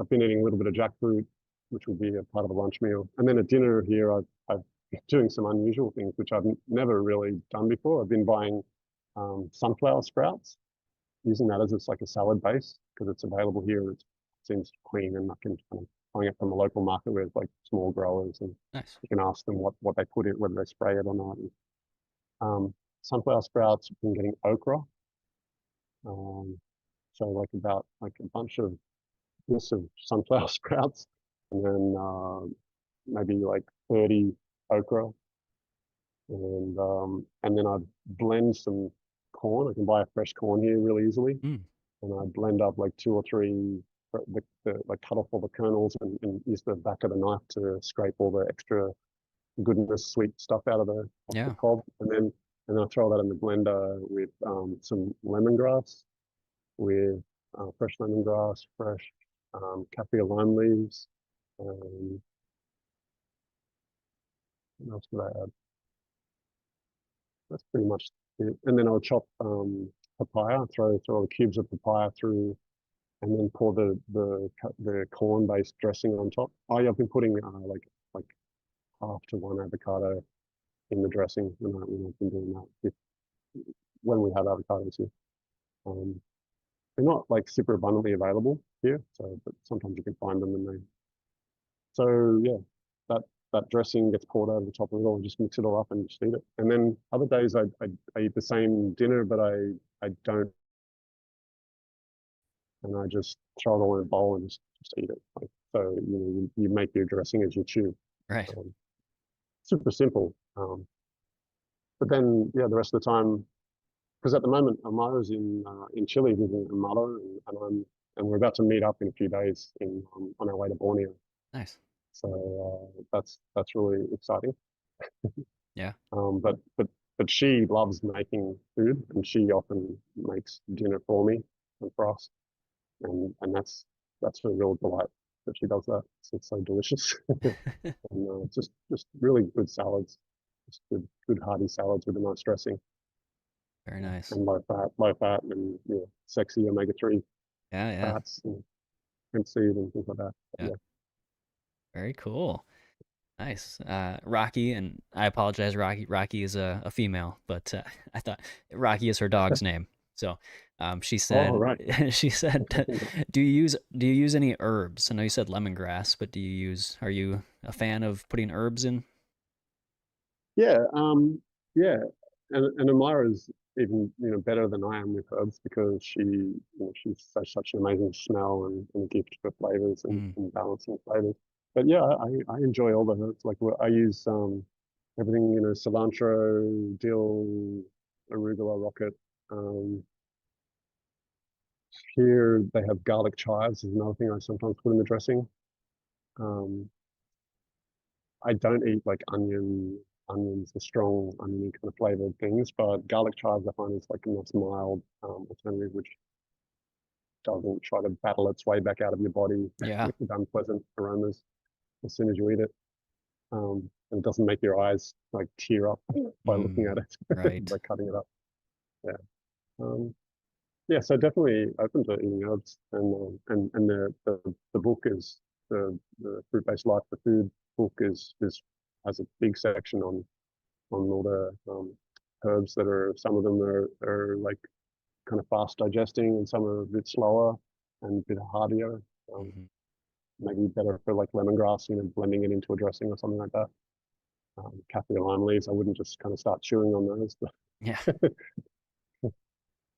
I've been eating a little bit of jackfruit, which will be a part of the lunch meal. And then at dinner here, I've been doing some unusual things, which I've never really done before. I've been buying sunflower sprouts, using that as it's like a salad base because it's available here. It seems clean, and I can kind of buying it from a local market where it's like small growers, and Nice. you can ask them what they put in, whether they spray it or not. And, sunflower sprouts, I've been getting okra. Um, so like about like a bunch of this of sunflower sprouts, and then maybe like 30 okra, and then I'd blend some corn. I can buy a fresh corn here really easily, Mm. and I blend up like two or three, like cut off all the kernels and use the back of the knife to scrape all the extra goodness, sweet stuff out of the Yeah. cob, and then I throw that in the blender with some lemongrass, with fresh lemongrass, fresh kaffir lime leaves. Um, what else would I add? That's pretty much it. And then I'll chop papaya, throw the cubes of papaya through, and then pour the corn based dressing on top. Oh yeah, I've been putting like half to one avocado in the dressing when I've been doing that when we have avocados here. Um, they're not like super abundantly available here, so but sometimes you can find them and they. So yeah, that that dressing gets poured over the top of it all and just mix it all up and just eat it. And then other days I eat the same dinner, but I don't, and I just throw it all in a bowl and just eat it. Like, so you make your dressing as you chew. Right. Um, super simple. But then yeah, the rest of the time, because at the moment Amaro's in Chile visiting Amaro, and we're about to meet up in a few days on our way to Borneo. Nice. So that's really exciting. Yeah. But she loves making food, and she often makes dinner for me and for us, and that's a real delight that she does that. It's so delicious, and just really good salads, just good hearty salads with a nice dressing, Very nice. and low fat, and sexy omega-3 Yeah. Yeah. fats and hemp seed and things like that. Yeah. Yeah. Very cool. Nice. Rocky, and I apologize, Rocky. Rocky is a female, but I thought Rocky is her dog's name. So she Oh, said, right. she said, Interesting. do you use any herbs? I know you said lemongrass, but are you a fan of putting herbs in? Yeah, yeah, and Amira's even better than I am with herbs because she's such an amazing smell and a gift for flavors Mm, and balancing flavors. But yeah, I enjoy all the herbs. Like I use everything cilantro, dill, arugula, rocket. Um, Here they have garlic chives is another thing I sometimes put in the dressing. Um, I don't eat like onions, the strong oniony kind of flavored things, but garlic chives I find is like a nice mild alternative, which doesn't try to battle its way back out of your body yeah. with unpleasant aromas as soon as you eat it. And it doesn't make your eyes like tear up by looking Mm, at it, right. by cutting it up. Yeah. Um, yeah, so definitely open to eating herbs, and the book is the fruit based life for food book is has a big section on all the herbs that are, some of them are like kind of fast digesting and some are a bit slower and a bit hardier. Um, Hmm. Maybe better for like lemongrass, blending it into a dressing or something like that. Kaffir lime leaves, I wouldn't just kind of start chewing on those. Yeah.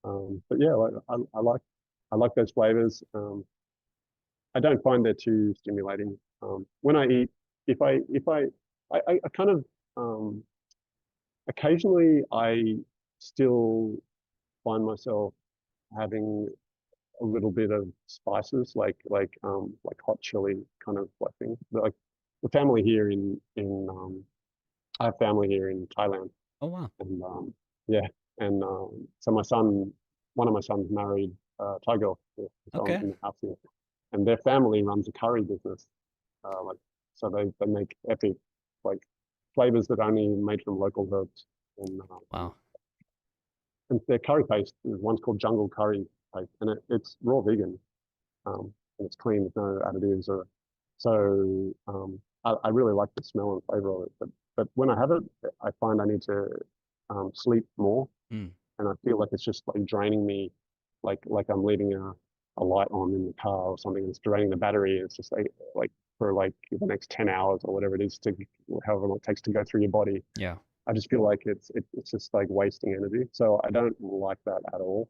But yeah, like, I like those flavors. I don't find they're too stimulating. When I eat, if I kind of occasionally I still find myself having a little bit of spices, like hot chili kind of like thing. Like the family here in I have family here in Thailand, Oh wow. and yeah, and so one of my sons married a Thai girl, yeah, so Okay. in the house here, and their family runs a curry business, like so they make epic like flavors that are only made from local herbs, and Wow. their curry paste is one's called jungle curry paste, and it's raw vegan, and it's clean with no additives or so. I really like the smell and flavor of it, but when I have it, I find I need to sleep more, Mm. and I feel like it's just like draining me, like I'm leaving a light on in the car or something. And it's draining the battery. It's just like for like the next 10 hours or whatever it is to however long it takes to go through your body. Yeah. I just feel like it's just like wasting energy. So I don't like that at all.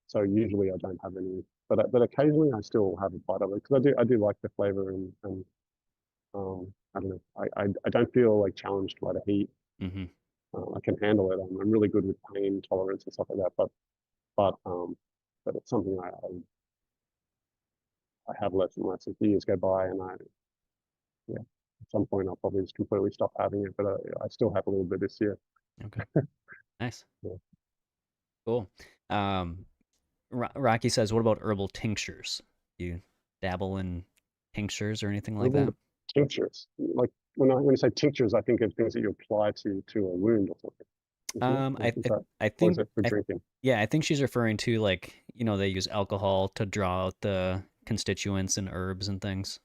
So usually I don't have any, but occasionally I still have a bite of it because I do like the flavor and I don't know, I don't feel like challenged by the heat. Hmm. I can handle it. I'm really good with pain tolerance and stuff like that. But but it's something I have less and less as the years go by, and yeah, at some point I'll probably just completely stop having it. But I still have a little bit this year. Okay. Nice. Yeah. Cool. Um, Rocky says, what about herbal tinctures? You dabble in tinctures or anything like that? Herbal tinctures, like when you say tinctures, I think of things that you apply to a wound or something, isn't it? Um, Or I is I, that, I or is think it for I drinking? yeah, I think she's referring to like, they use alcohol to draw out the constituents and herbs and things.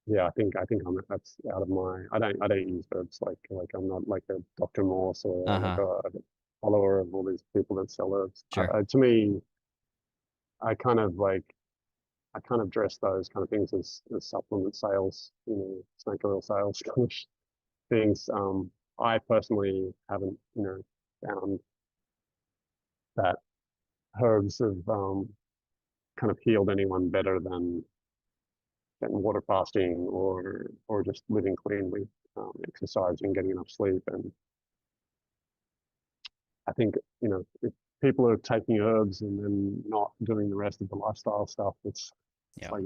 Yeah, I think that's out of my. I don't use herbs like I'm not like a Dr. Morse or like Uh-huh. a follower of all these people that sell herbs. Sure. To me, I kind of like I kind of dress those kind of things as supplement sales, snake oil sales kind of things. I personally haven't, found that herbs have kind of healed anyone better than water fasting or just living cleanly, exercising, getting enough sleep. And I think, if people are taking herbs and then not doing the rest of the lifestyle stuff, it's Yeah. like,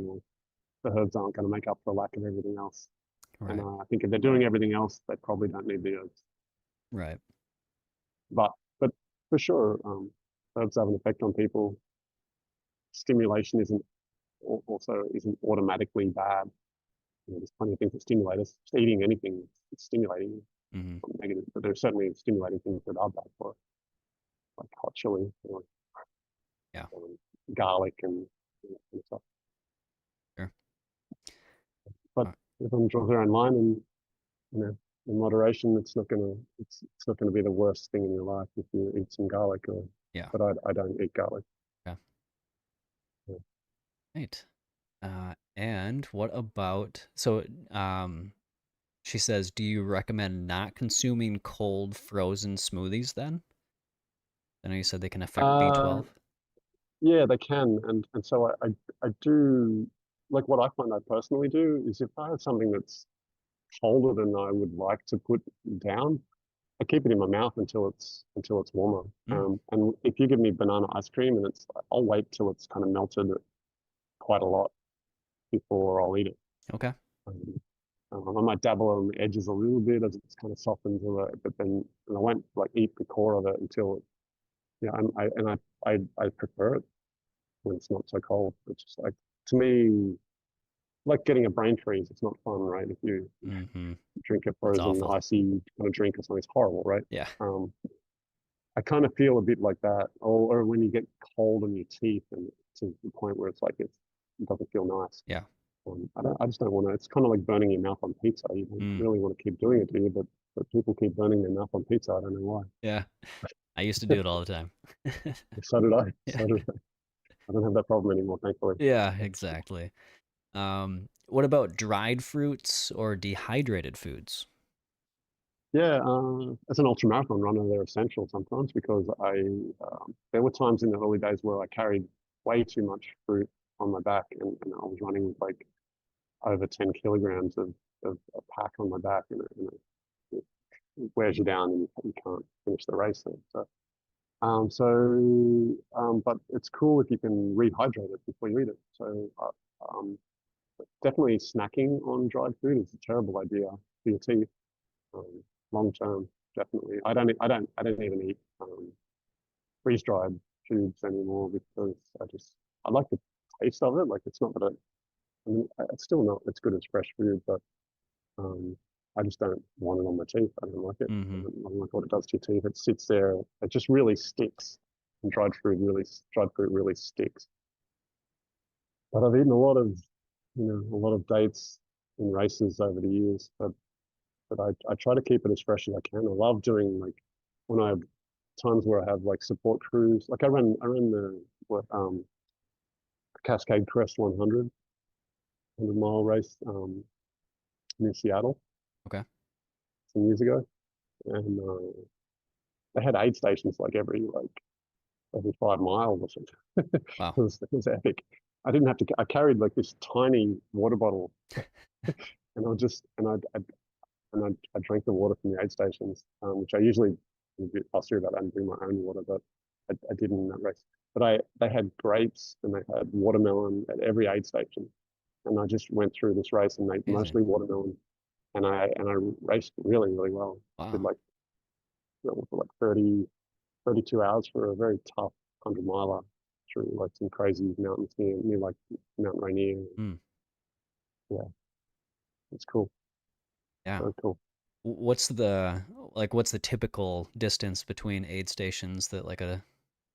the herbs aren't going to make up for lack of everything else. And Right. I think if they're doing everything else, they probably don't need the herbs. Right. But for sure, herbs have an effect on people. Stimulation also isn't automatically bad. There's plenty of things that stimulate us. Just eating anything, it's stimulating, Hmm. not negative, but there's certainly stimulating things that are bad for us, like hot chili or Yeah. garlic and stuff. Sure. But everyone draws their own line, and you know, in moderation, it's not gonna be the worst thing in your life if you eat some garlic. Yeah. But I don't eat garlic. Yeah. Yeah. Right. And what about um she says, do you recommend not consuming cold frozen smoothies then? I know you said they can affect Uh, B12. yeah, they can, and so I do like what I find I personally do is if I have something that's colder than I would like to put down, I keep it in my mouth until it's warmer. Mm, And if you give me banana ice cream and I'll wait till it's kind of melted quite a lot before I'll eat it. okay. Um, I might dabble on the edges a little bit as it's kind of softens a it, but then and I won't like eat the core of it until I prefer it when it's not so cold. It's just like to me like getting a brain freeze. It's not fun, right? If you Hmm. drink a That's frozen awful. icy kind of drink or something, it's horrible, right? Yeah. Um, I kind of feel a bit like that, or when you get cold on your teeth and to the point where it's like it doesn't feel nice. Yeah. I just don't want to. It's kind of like burning your mouth on pizza. You don't Mm, really want to keep doing it, do you? But but people keep burning their mouth on pizza. I don't know why. Yeah. I used to do it all the time. So did I. Yeah. So did I. I don't have that problem anymore, thankfully. Yeah, exactly. What about dried fruits or dehydrated foods? Yeah, as an ultramarathon runner, they're essential sometimes because there were times in the early days where I carried way too much fruit on my back, and I was running with like over 10 kilograms of a pack on my back, it wears you down and you can't finish the race. But it's cool if you can rehydrate it before you eat it. Definitely snacking on dried food is a terrible idea for your teeth. Um, Long term, definitely. I don't even eat freeze dried foods anymore because I like the taste of it. Like it's not that I mean, it's still not as good as fresh food, but um, I just don't want it on my teeth. I don't like it. Mm-hmm. I don't like what it does to your teeth. It sits there. It just really sticks. And dried fruit really sticks. But I've eaten a lot of dates in races over the years. But I try to keep it as fresh as I can. I love doing like when I have times where I have like support crews. Like I ran the Cascade Crest 100 mile race near Seattle Okay. some years ago, and they had aid stations like every 5 miles or something. Wow. It was epic. I didn't have to. I carried like this tiny water bottle, and I just and I drank the water from the aid stations, which I usually am a bit fussy about and bring my own water, but I didn't in that race. But they had grapes and they had watermelon at every aid station, and I just went through this race and ate Amazing. mostly watermelon, and I raced really really well. Did Wow. like for like 32 hours for a very tough 100 miler through like some crazy mountains near like Mount Rainier. Mm. Yeah, it's cool. Yeah. Very cool. What's the typical distance between aid stations that like a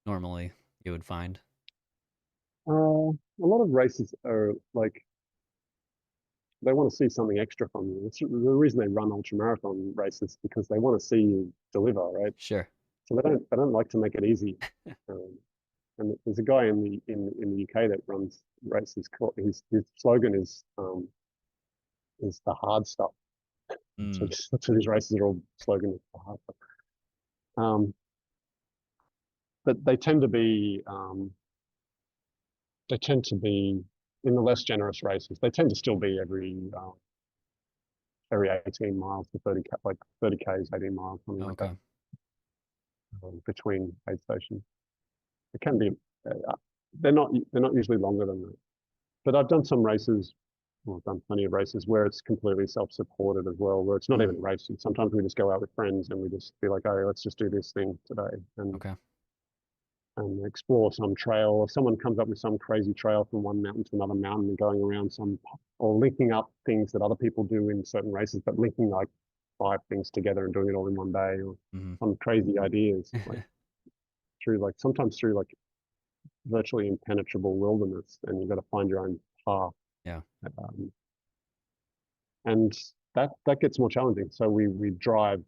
normally you would find? A lot of races are like they want to see something extra from you. It's the reason they run ultra marathon races because they want to see you deliver, right? Sure. So they don't like to make it easy. Um, and there's a guy in the UK that runs races. His slogan is the hard stuff. So Mm. that's what his races are all slogan is the hard stuff. Um, but they tend to be in the less generous races. They tend to still be every 18 miles to 30 k's, 18 miles, something like that, Okay. between aid stations. It can be. They're not usually longer than that. But I've done some races. Well, I've done plenty of races where it's completely self-supported as well, where it's not Mm. even a race. Sometimes we just go out with friends and we just be like, "Oh, let's just do this thing today," Okay. and explore some trail. Or someone comes up with some crazy trail from one mountain to another mountain and going around or linking up things that other people do in certain races, but linking like 5 things together and doing it all in one day, or Mm-hmm. some crazy ideas sometimes through like virtually impenetrable wilderness, and you've got to find your own path. Yeah. Um, and that gets more challenging. So we drive.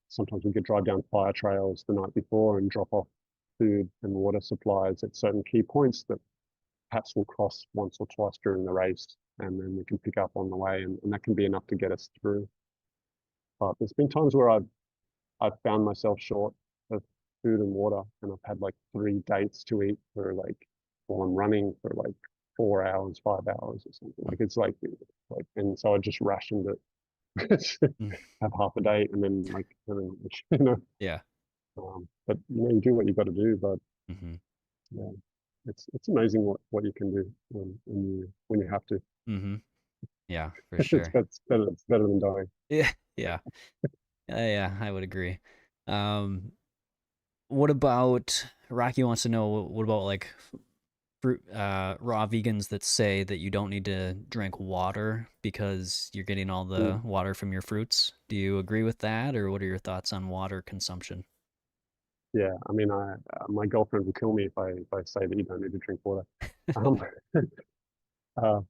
Sometimes we could drive down fire trails the night before and drop off food and water supplies at certain key points that perhaps we'll cross once or twice during the race, and then we can pick up on the way, and that can be enough to get us through. But there's been times where I've found myself short of food and water, and I've had like 3 dates to eat for like while I'm running for like 4 hours, 5 hours or something. Mm. Like it's like, and so I just rationed it, Mm. have half a date, and then you know, Yeah. but you do what you got to do. But Mm-hmm. yeah, it's amazing what you can do when you have to. Mm-hmm. Yeah, for It's sure. better, it's better than dying. Yeah. Yeah. Yeah, I would agree. Um, what about Rocky wants to know what about like fruit raw vegans that say that you don't need to drink water because you're getting all Mm. the water from your fruits. Do you agree with that, or what are your thoughts on water consumption? Yeah, I mean, my girlfriend will kill me if I say that you don't need to drink water. Um, uh,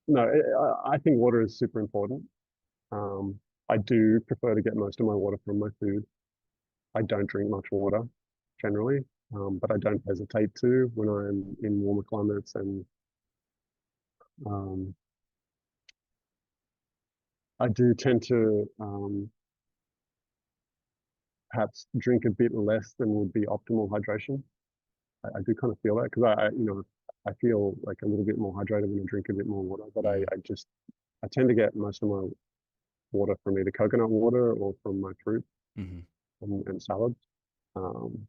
no, I think water is super important. Um, I do prefer to get most of my water from my food. I don't drink much water generally, but I don't hesitate to when I'm in warmer climates. And um, I do tend to perhaps drink a bit less than would be optimal hydration. I do kind of feel that because I feel like a little bit more hydrated when I drink a bit more water. But Mm, I tend to get most of my water from either coconut water or from my fruit mm-hmm. and salads. Um,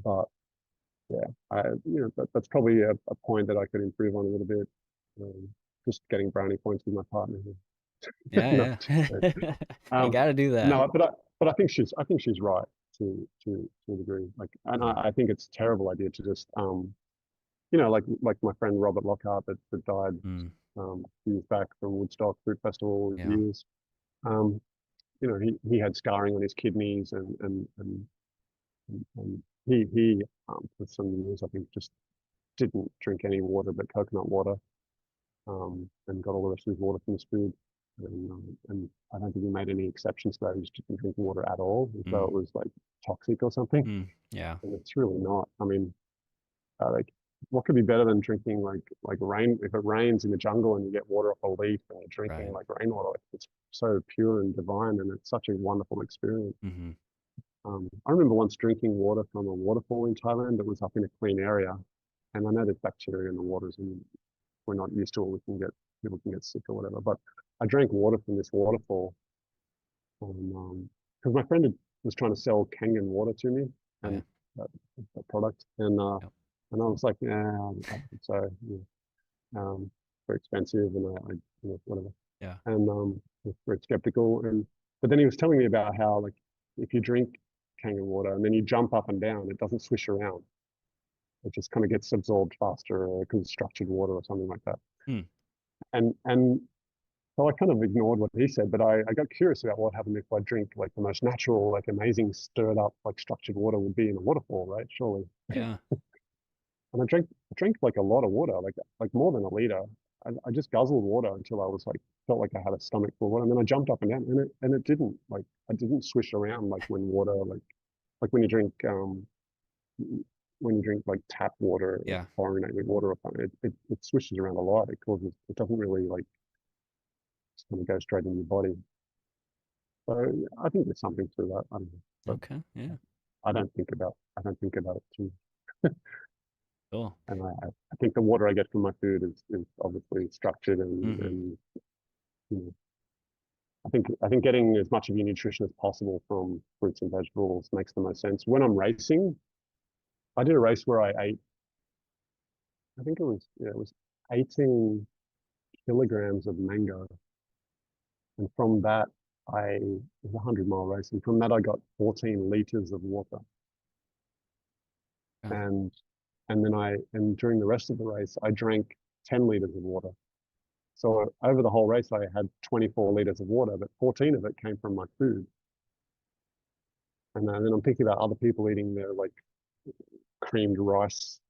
but yeah, that's probably a point that I could improve on a little bit. Um, just getting brownie points with my partner. No, Yeah, just yeah. kidding. You got to do that. No, but I think she's right to a degree. Like, and Mm, I think it's a terrible idea to just like my friend Robert Lockhart that died mm, a few years back from Woodstock Fruit Festival yeah. years. Um, he had scarring on his kidneys and he for some years I think just didn't drink any water but coconut water, and got all the rest of his water from his food. And I don't think he made any exceptions to that. He just didn't drink water at all, as though Mm, it was like toxic or something. yeah. And it's really not. I mean, like, what could be better than drinking like rain? If it rains in the jungle and you get water off a leaf and you're drinking Right. like rainwater, like, it's so pure and divine, and it's such a wonderful experience. Mm-hmm. I remember once drinking water from a waterfall in Thailand that was up in a clean area, and I know there's bacteria in the waters, and we're not used to it. People can get sick or whatever. But I drank water from this waterfall, because my friend was trying to sell Kangen water to me, Oh yeah. and that, that product, Yep. and I was like, yeah, I don't think so. Very expensive, and whatever. Yeah. And was very skeptical. And but then he was telling me about how, like, if you drink Kangen water and then you jump up and down, it doesn't swish around. It just kind of gets absorbed faster because it's structured water or something like that. Mm, And so I kind of ignored what he said, but I got curious about what happened if I drink like the most natural, like amazing, stirred up, like structured water would be in a waterfall, right? Surely. yeah. And I drank like a lot of water, like more than a liter. I just guzzled water until I was like felt like I had a stomach full of water, and then I jumped up and down, and it didn't like I didn't swish around like when water like when you drink like tap water or Yeah. chlorinated water or something. It swishes around a lot. It doesn't really like just kind of go straight in your body. So I think there's something to that. I don't know, but Okay. Yeah. I don't think about it too. Cool. And I think the water I get from my food is obviously structured Mm-hmm. and you know, I think getting as much of your nutrition as possible from fruits and vegetables makes the most sense. When I'm racing, I did a race where I ate, I think it was 18 kilograms of mango. And from that, it was a 100-mile race. And from that, I got 14 liters of water. Yeah. And and during the rest of the race, I drank 10 liters of water. So over the whole race, I had 24 liters of water, but 14 of it came from my food. And then I'm thinking about other people eating their like creamed rice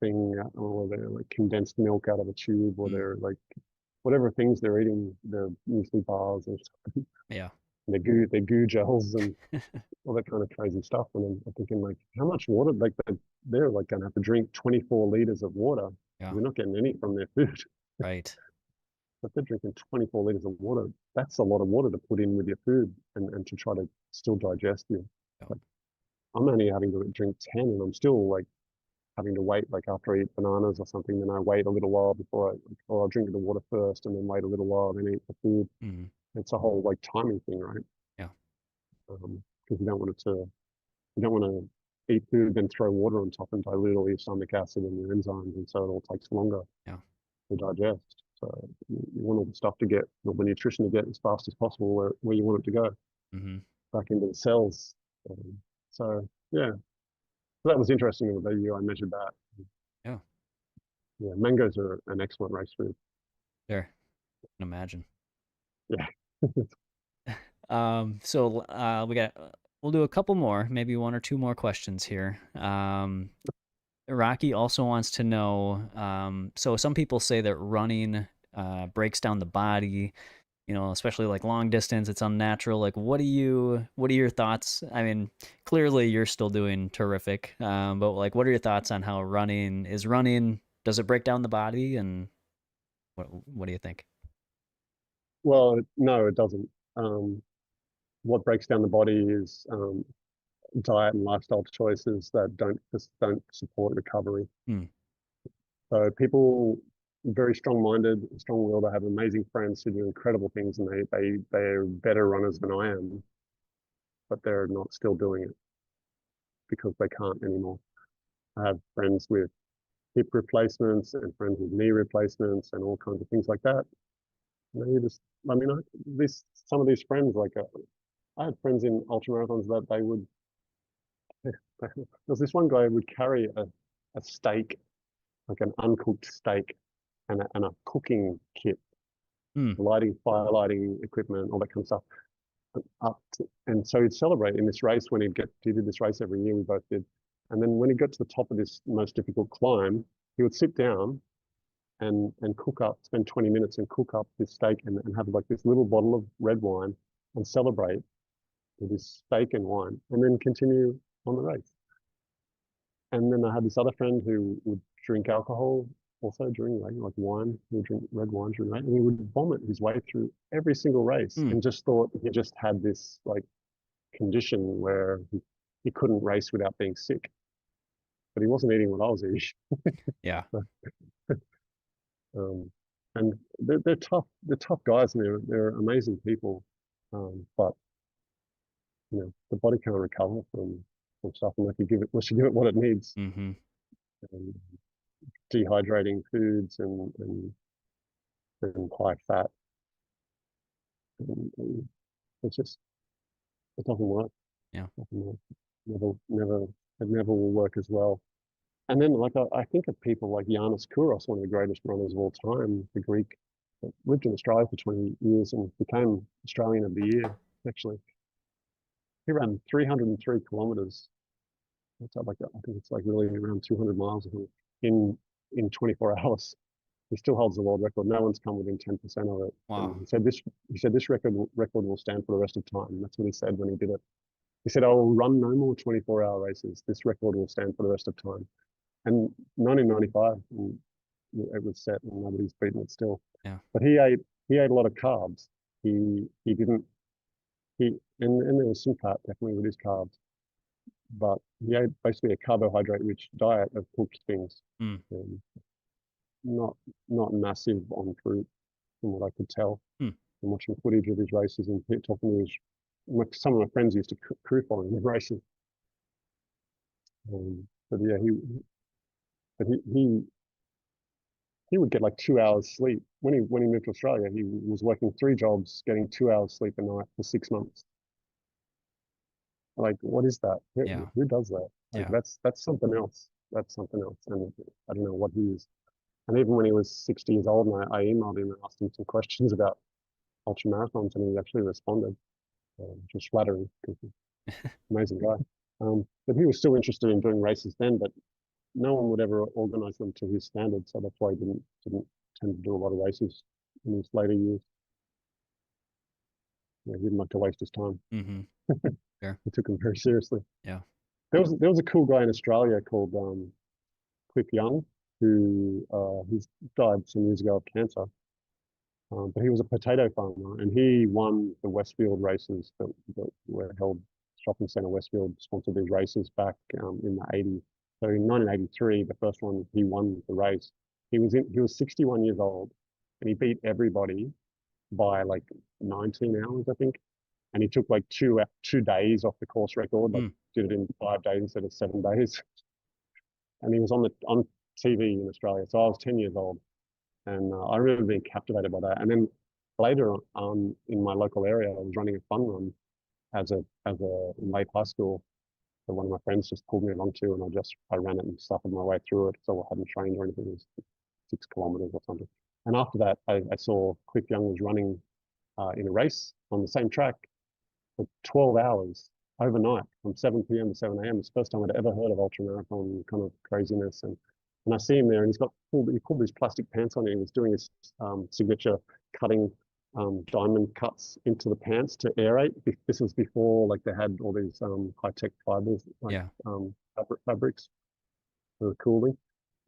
thing, or their like condensed milk out of a tube, or Mm, their like whatever things they're eating, their muesli bars or yeah. their goo gels and all that kind of crazy stuff. And I'm thinking like, how much water? Like they're like going to have to drink 24 liters of water. Yeah. They're not getting any from their food. Right. If they're drinking 24 liters of water, that's a lot of water to put in with your food and to try to still digest you. Yep. Like, I'm only having to drink 10 and I'm still like having to wait, like after I eat bananas or something, then I wait a little while before or I'll drink the water first and then wait a little while, then eat the food. Mm-hmm. It's a whole like timing thing, right? Yeah. Because you don't want to eat food, then throw water on top and dilute all your stomach acid and your enzymes. And so it all takes longer Yeah. to digest. So you want all the stuff to get, all the nutrition to get as fast as possible where you want it to go, Mm-hmm. back into the cells. So yeah, so that was interesting with the year I measured that. Yeah. Yeah, mangoes are an excellent race food. There. I can imagine. Yeah. So we'll do a couple more, maybe one or two more questions here. Rocky also wants to know, so some people say that running breaks down the body, especially like long distance, it's unnatural. Like, what are your thoughts? I mean, clearly you're still doing terrific, but like, what are your thoughts on how running? Does it break down the body, and what do you think? Well, no, it doesn't. Um, what breaks down the body is diet and lifestyle choices that don't support recovery. Hmm. So people very strong-minded, strong-willed. I have amazing friends who do incredible things, and they're better runners than I am, but they're not still doing it because they can't anymore. I have friends with hip replacements and friends with knee replacements and all kinds of things like that. And you just, I mean, this some of these friends, like I had friends in ultramarathons that they would. There was this one guy who would carry a steak, like an uncooked steak, and a cooking kit, Hmm. fire lighting equipment, all that kind of stuff. And so he'd celebrate in this race when he did this race every year, we both did. And then when he got to the top of this most difficult climb, he would sit down and cook up, spend 20 minutes and cook up this steak and have like this little bottle of red wine and celebrate with this steak and wine and then continue on the race. And then I had this other friend who would drink alcohol also during race, like wine. He would drink red wine during race, and he would vomit his way through every single race, Hmm. and just thought he just had this like condition where he couldn't race without being sick. But he wasn't eating what I was eating. Yeah. um, and they're tough. They're tough guys, and they're amazing people. But the body can't recover from stuff unless you give it what it needs. Mm-hmm. Um, Dehydrating foods and high fat. And it's just it doesn't work. Yeah. It doesn't work. Never, it never will work as well. And then like I think of people like Yanis Kouros, one of the greatest runners of all time, the Greek that lived in Australia for 20 years and became Australian of the Year, actually. He ran 303 kilometers. That's like I think it's like really around 200 miles in in 24 hours. He still holds the world record. No one's come within 10% of it. And Wow. he said this record will stand for the rest of time. That's what he said when he did it. He said, I will run no more 24-hour races. This record will stand for the rest of time. And 1995, it was set and nobody's beaten it still. Yeah. But he ate a lot of carbs. He didn't and there was some fat definitely with his carbs, but he ate basically a carbohydrate rich diet of cooked things. Hmm. Um, not not massive on fruit from what I could tell Hmm. from watching footage of his races and talking to some of my friends used to crew follow him in races. But yeah, he would get like 2 hours sleep when he moved to Australia. He was working three jobs, getting 2 hours sleep a night for 6 months. Like, what is that? Yeah. Who does that? Like, Yeah. that's something else. That's something else. And I don't know what he is. And even when he was 60 years old, and I emailed him and asked him some questions about ultra marathons, and he actually responded, which was flattering because he's an amazing guy. But he was still interested in doing races then, but no one would ever organize them to his standards. So that's why he didn't tend to do a lot of races in his later years. He didn't like to waste his time. Mm-hmm. Sure. He took him very seriously. Yeah. There was a cool guy in Australia called Cliff Young who's died some years ago of cancer. But he was a potato farmer, and he won the Westfield races that were held. Shopping Centre Westfield sponsored these races back in the 80s. So in 1983, the first one, he won the race. He was 61 years old, and he beat everybody by like 19 hours, I think. And he took like 2 days off the course record, like Hmm. did it in 5 days instead of 7 days. And he was on TV in Australia. So I was 10 years old. And I remember being captivated by that. And then later on in my local area, I was running a fun run as a in late high school that one of my friends just pulled me along to, and I ran it and suffered my way through it. So I hadn't trained or anything. It was 6 kilometers or something. And after that, I saw Cliff Young was running in a race on the same track for 12 hours overnight from 7 p.m. to 7 a.m. It's the first time I'd ever heard of ultramarathon kind of craziness. And I see him there, and he pulled these plastic pants on, and he was doing his signature cutting diamond cuts into the pants to aerate. This was before like they had all these high-tech fibers like Yeah. fabrics for the cooling.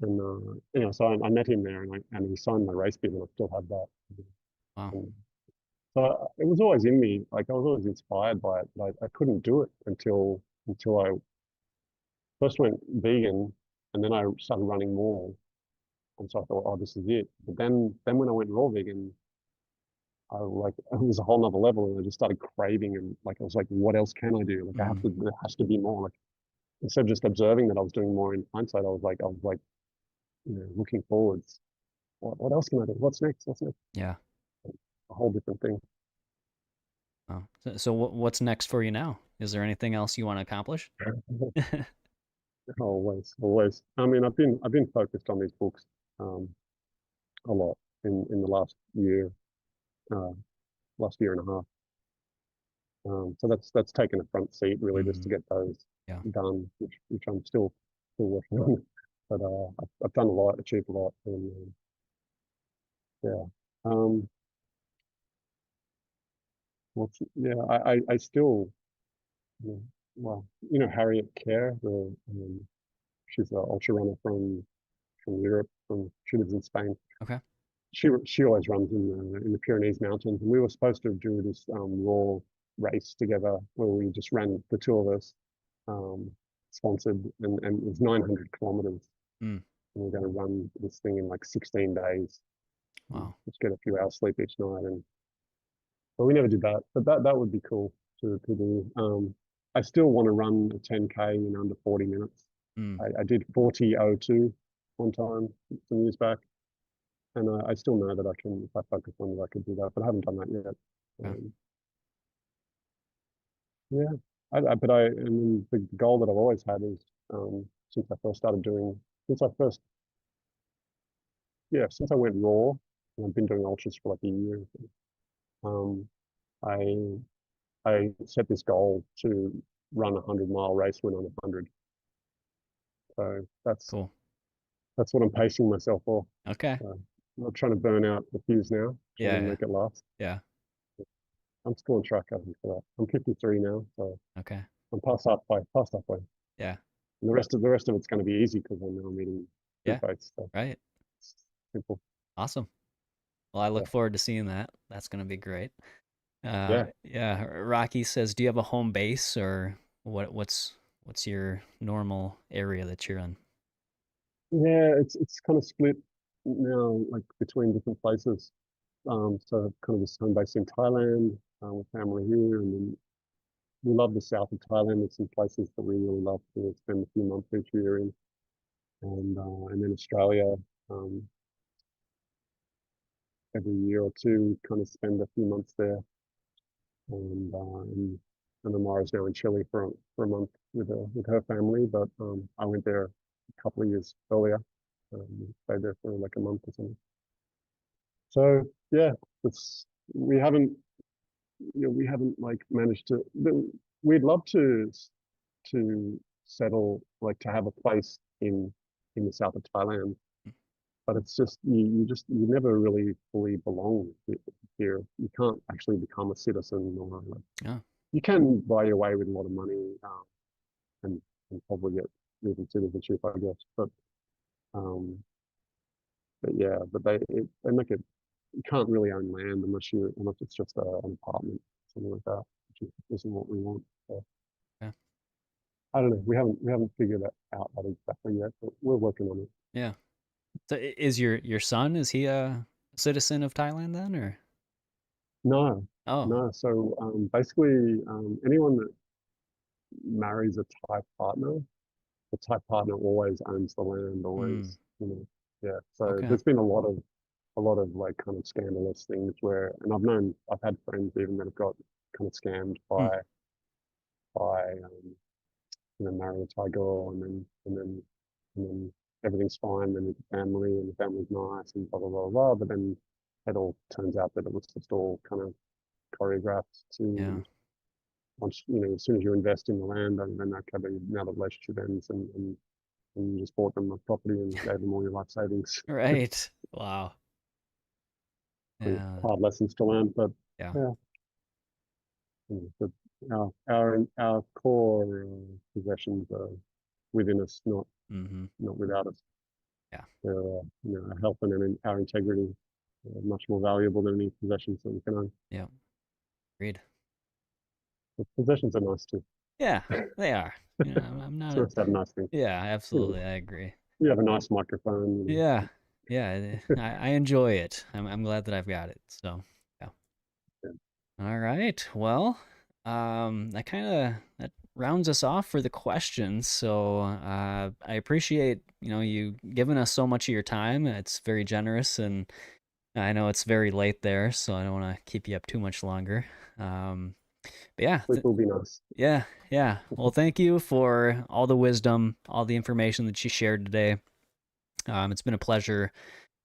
And so I met him there, and he signed my race bib, and I still have that. Wow. And so it was always in me. Like I was always inspired by it, but I couldn't do it until I first went vegan, and then I started running more. And so I thought, oh, this is it. But then when I went raw vegan, I like it was a whole nother level, and I just started craving, and like I was like, what else can I do? Like I have Mm. to, there has to be more. Like instead of just observing that I was doing more in hindsight, I was like, looking forwards. What else can I do? What's next? What's next? Yeah. A whole different thing. Oh. So what's next for you now? Is there anything else you want to accomplish? Always, always. I mean, I've been focused on these books um, a lot in the uh, last year and a half. So that's taken a front seat really just to Mm. get those Yeah. done, which I'm still working on. But I've done a lot, achieved a lot, and yeah. Um, I still, you know, well, Harriet Kerr, she's an ultra runner from Europe, she lives in Spain. Okay. She always runs in the Pyrenees Mountains, and we were supposed to do this raw race together where we just ran the two of us, um, sponsored, and it was 900 kilometers. Mm. And we're going to run this thing in like 16 days. Wow. Just get a few hours sleep each night, and but we never did that. But that would be cool to do. I still want to run a 10K in under 40 minutes. Mm. I did 40:02 one time some years back. And I still know that I can, if I focus on it, I could do that, but I haven't done that yet. Okay. Yeah, I mean, the goal that I've always had is, since I first started doing, since I first, yeah, since I went raw, and I've been doing ultras for like a year. Um, I I set this goal to run 100-mile race when I'm 100. So Cool. that's what I'm pacing myself for. Okay. So I'm not trying to burn out the fuse now, trying to Yeah. Yeah. make it last. Yeah. I'm still on track, I think, for that. I'm 53 now, so Okay. I'm past halfway. Yeah. And the rest of it's going to be easy because I know I'm eating Yeah. food based. So Right. it's simple. Awesome. Well, I Yeah. look forward to seeing that. That's going to be great. Yeah. Yeah. Rocky says, "Do you have a home base or what's your normal area that you're in?" Yeah. It's kind of split now, like between different places. So kind of this home base in Thailand, with family here, and then we love the south of Thailand. There's some places that we really love to spend a few months each year in, and then Australia. Um, every year or two, kind of spend a few months there. And Amara's now in Chile for a month with her family, but I went there a couple of years earlier, stayed there for like a month or something. So yeah, it's we haven't like managed to. We'd love to settle, like to have a place in the south of Thailand, but it's just you never really fully belong here. You can't actually become a citizen, or like, Yeah. you can buy your way with a lot of money, and probably get even citizenship, I guess. Um, but yeah, they make it, you can't really own land unless it's just an apartment, something like that, which isn't what we want. So Yeah. I don't know. We haven't figured that out that exactly yet, but we're working on it. Yeah. So is your son, is he a citizen of Thailand then or? No, Oh. no. So basically, anyone that marries a Thai partner, the Thai partner always owns the land, Mm. always, Yeah. So Okay. there's been a lot of like kind of scandalous things where, and I've had friends even that have got kind of scammed Hmm. by marry a Thai girl, and then everything's fine, then with the family, and the family's nice, and blah blah blah blah. But then it all turns out that it was just all kind of choreographed Yeah. to, once, as soon as you invest in the land, and then okay, but now the relationship ends, and you just bought them a property and gave them all your life savings. Right. Wow. pretty Yeah. hard lessons to learn, but Yeah. yeah, but our core possessions are within us, Mm-hmm. not without us. Yeah. Our health and our integrity are much more valuable than any possessions that we can own. Yeah. Agreed. But possessions are nice too. Yeah, they are. You know, I'm It's not a, nice to have nice things. yeah, You know, absolutely. I agree. you have a nice microphone. Yeah. Yeah. I enjoy it. I'm glad that I've got it. So, yeah. Yeah, All right. Well, that rounds us off for the questions. So, I appreciate, you giving us so much of your time. It's very generous, and I know it's very late there, so I don't want to keep you up too much longer. Um, but yeah, sleep will be nice. yeah, yeah. Well, thank you for all the wisdom, all the information that you shared today. It's been a pleasure,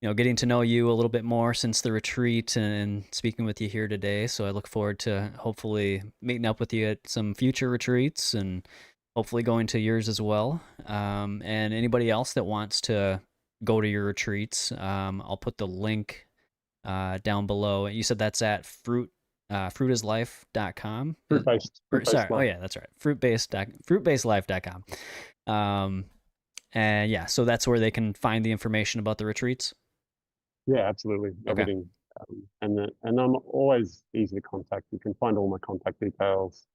getting to know you a little bit more since the retreat and speaking with you here today. So I look forward to hopefully meeting up with you at some future retreats and hopefully going to yours as well. And anybody else that wants to go to your retreats, I'll put the link down below. You said that's at fruitislife.com. Fruit Sorry. based Oh life. yeah, that's right. Fruitbasedlife.com. Um, and yeah, so that's where they can find the information about the retreats. Yeah, absolutely. Okay. Everything. And I'm always easy to contact. You can find all my contact details,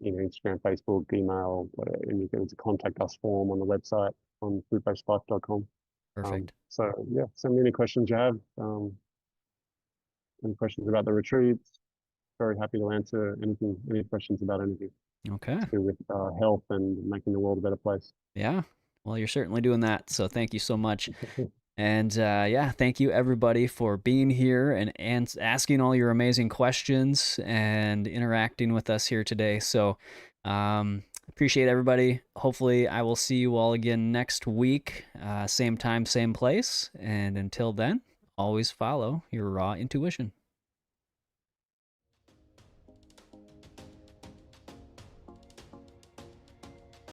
Instagram, Facebook, email, whatever, and you can, there's a contact us form on the website on fruitbasedlife.com. Perfect. So yeah, send me any questions you have. Any questions about the retreats? Very happy to answer anything, any questions about anything Okay. to do with health and making the world a better place. Yeah. Well, you're certainly doing that. So thank you so much. And yeah, thank you everybody for being here and asking all your amazing questions and interacting with us here today. So appreciate everybody. Hopefully, I will see you all again next week, same time, same place. And until then, always follow your raw intuition.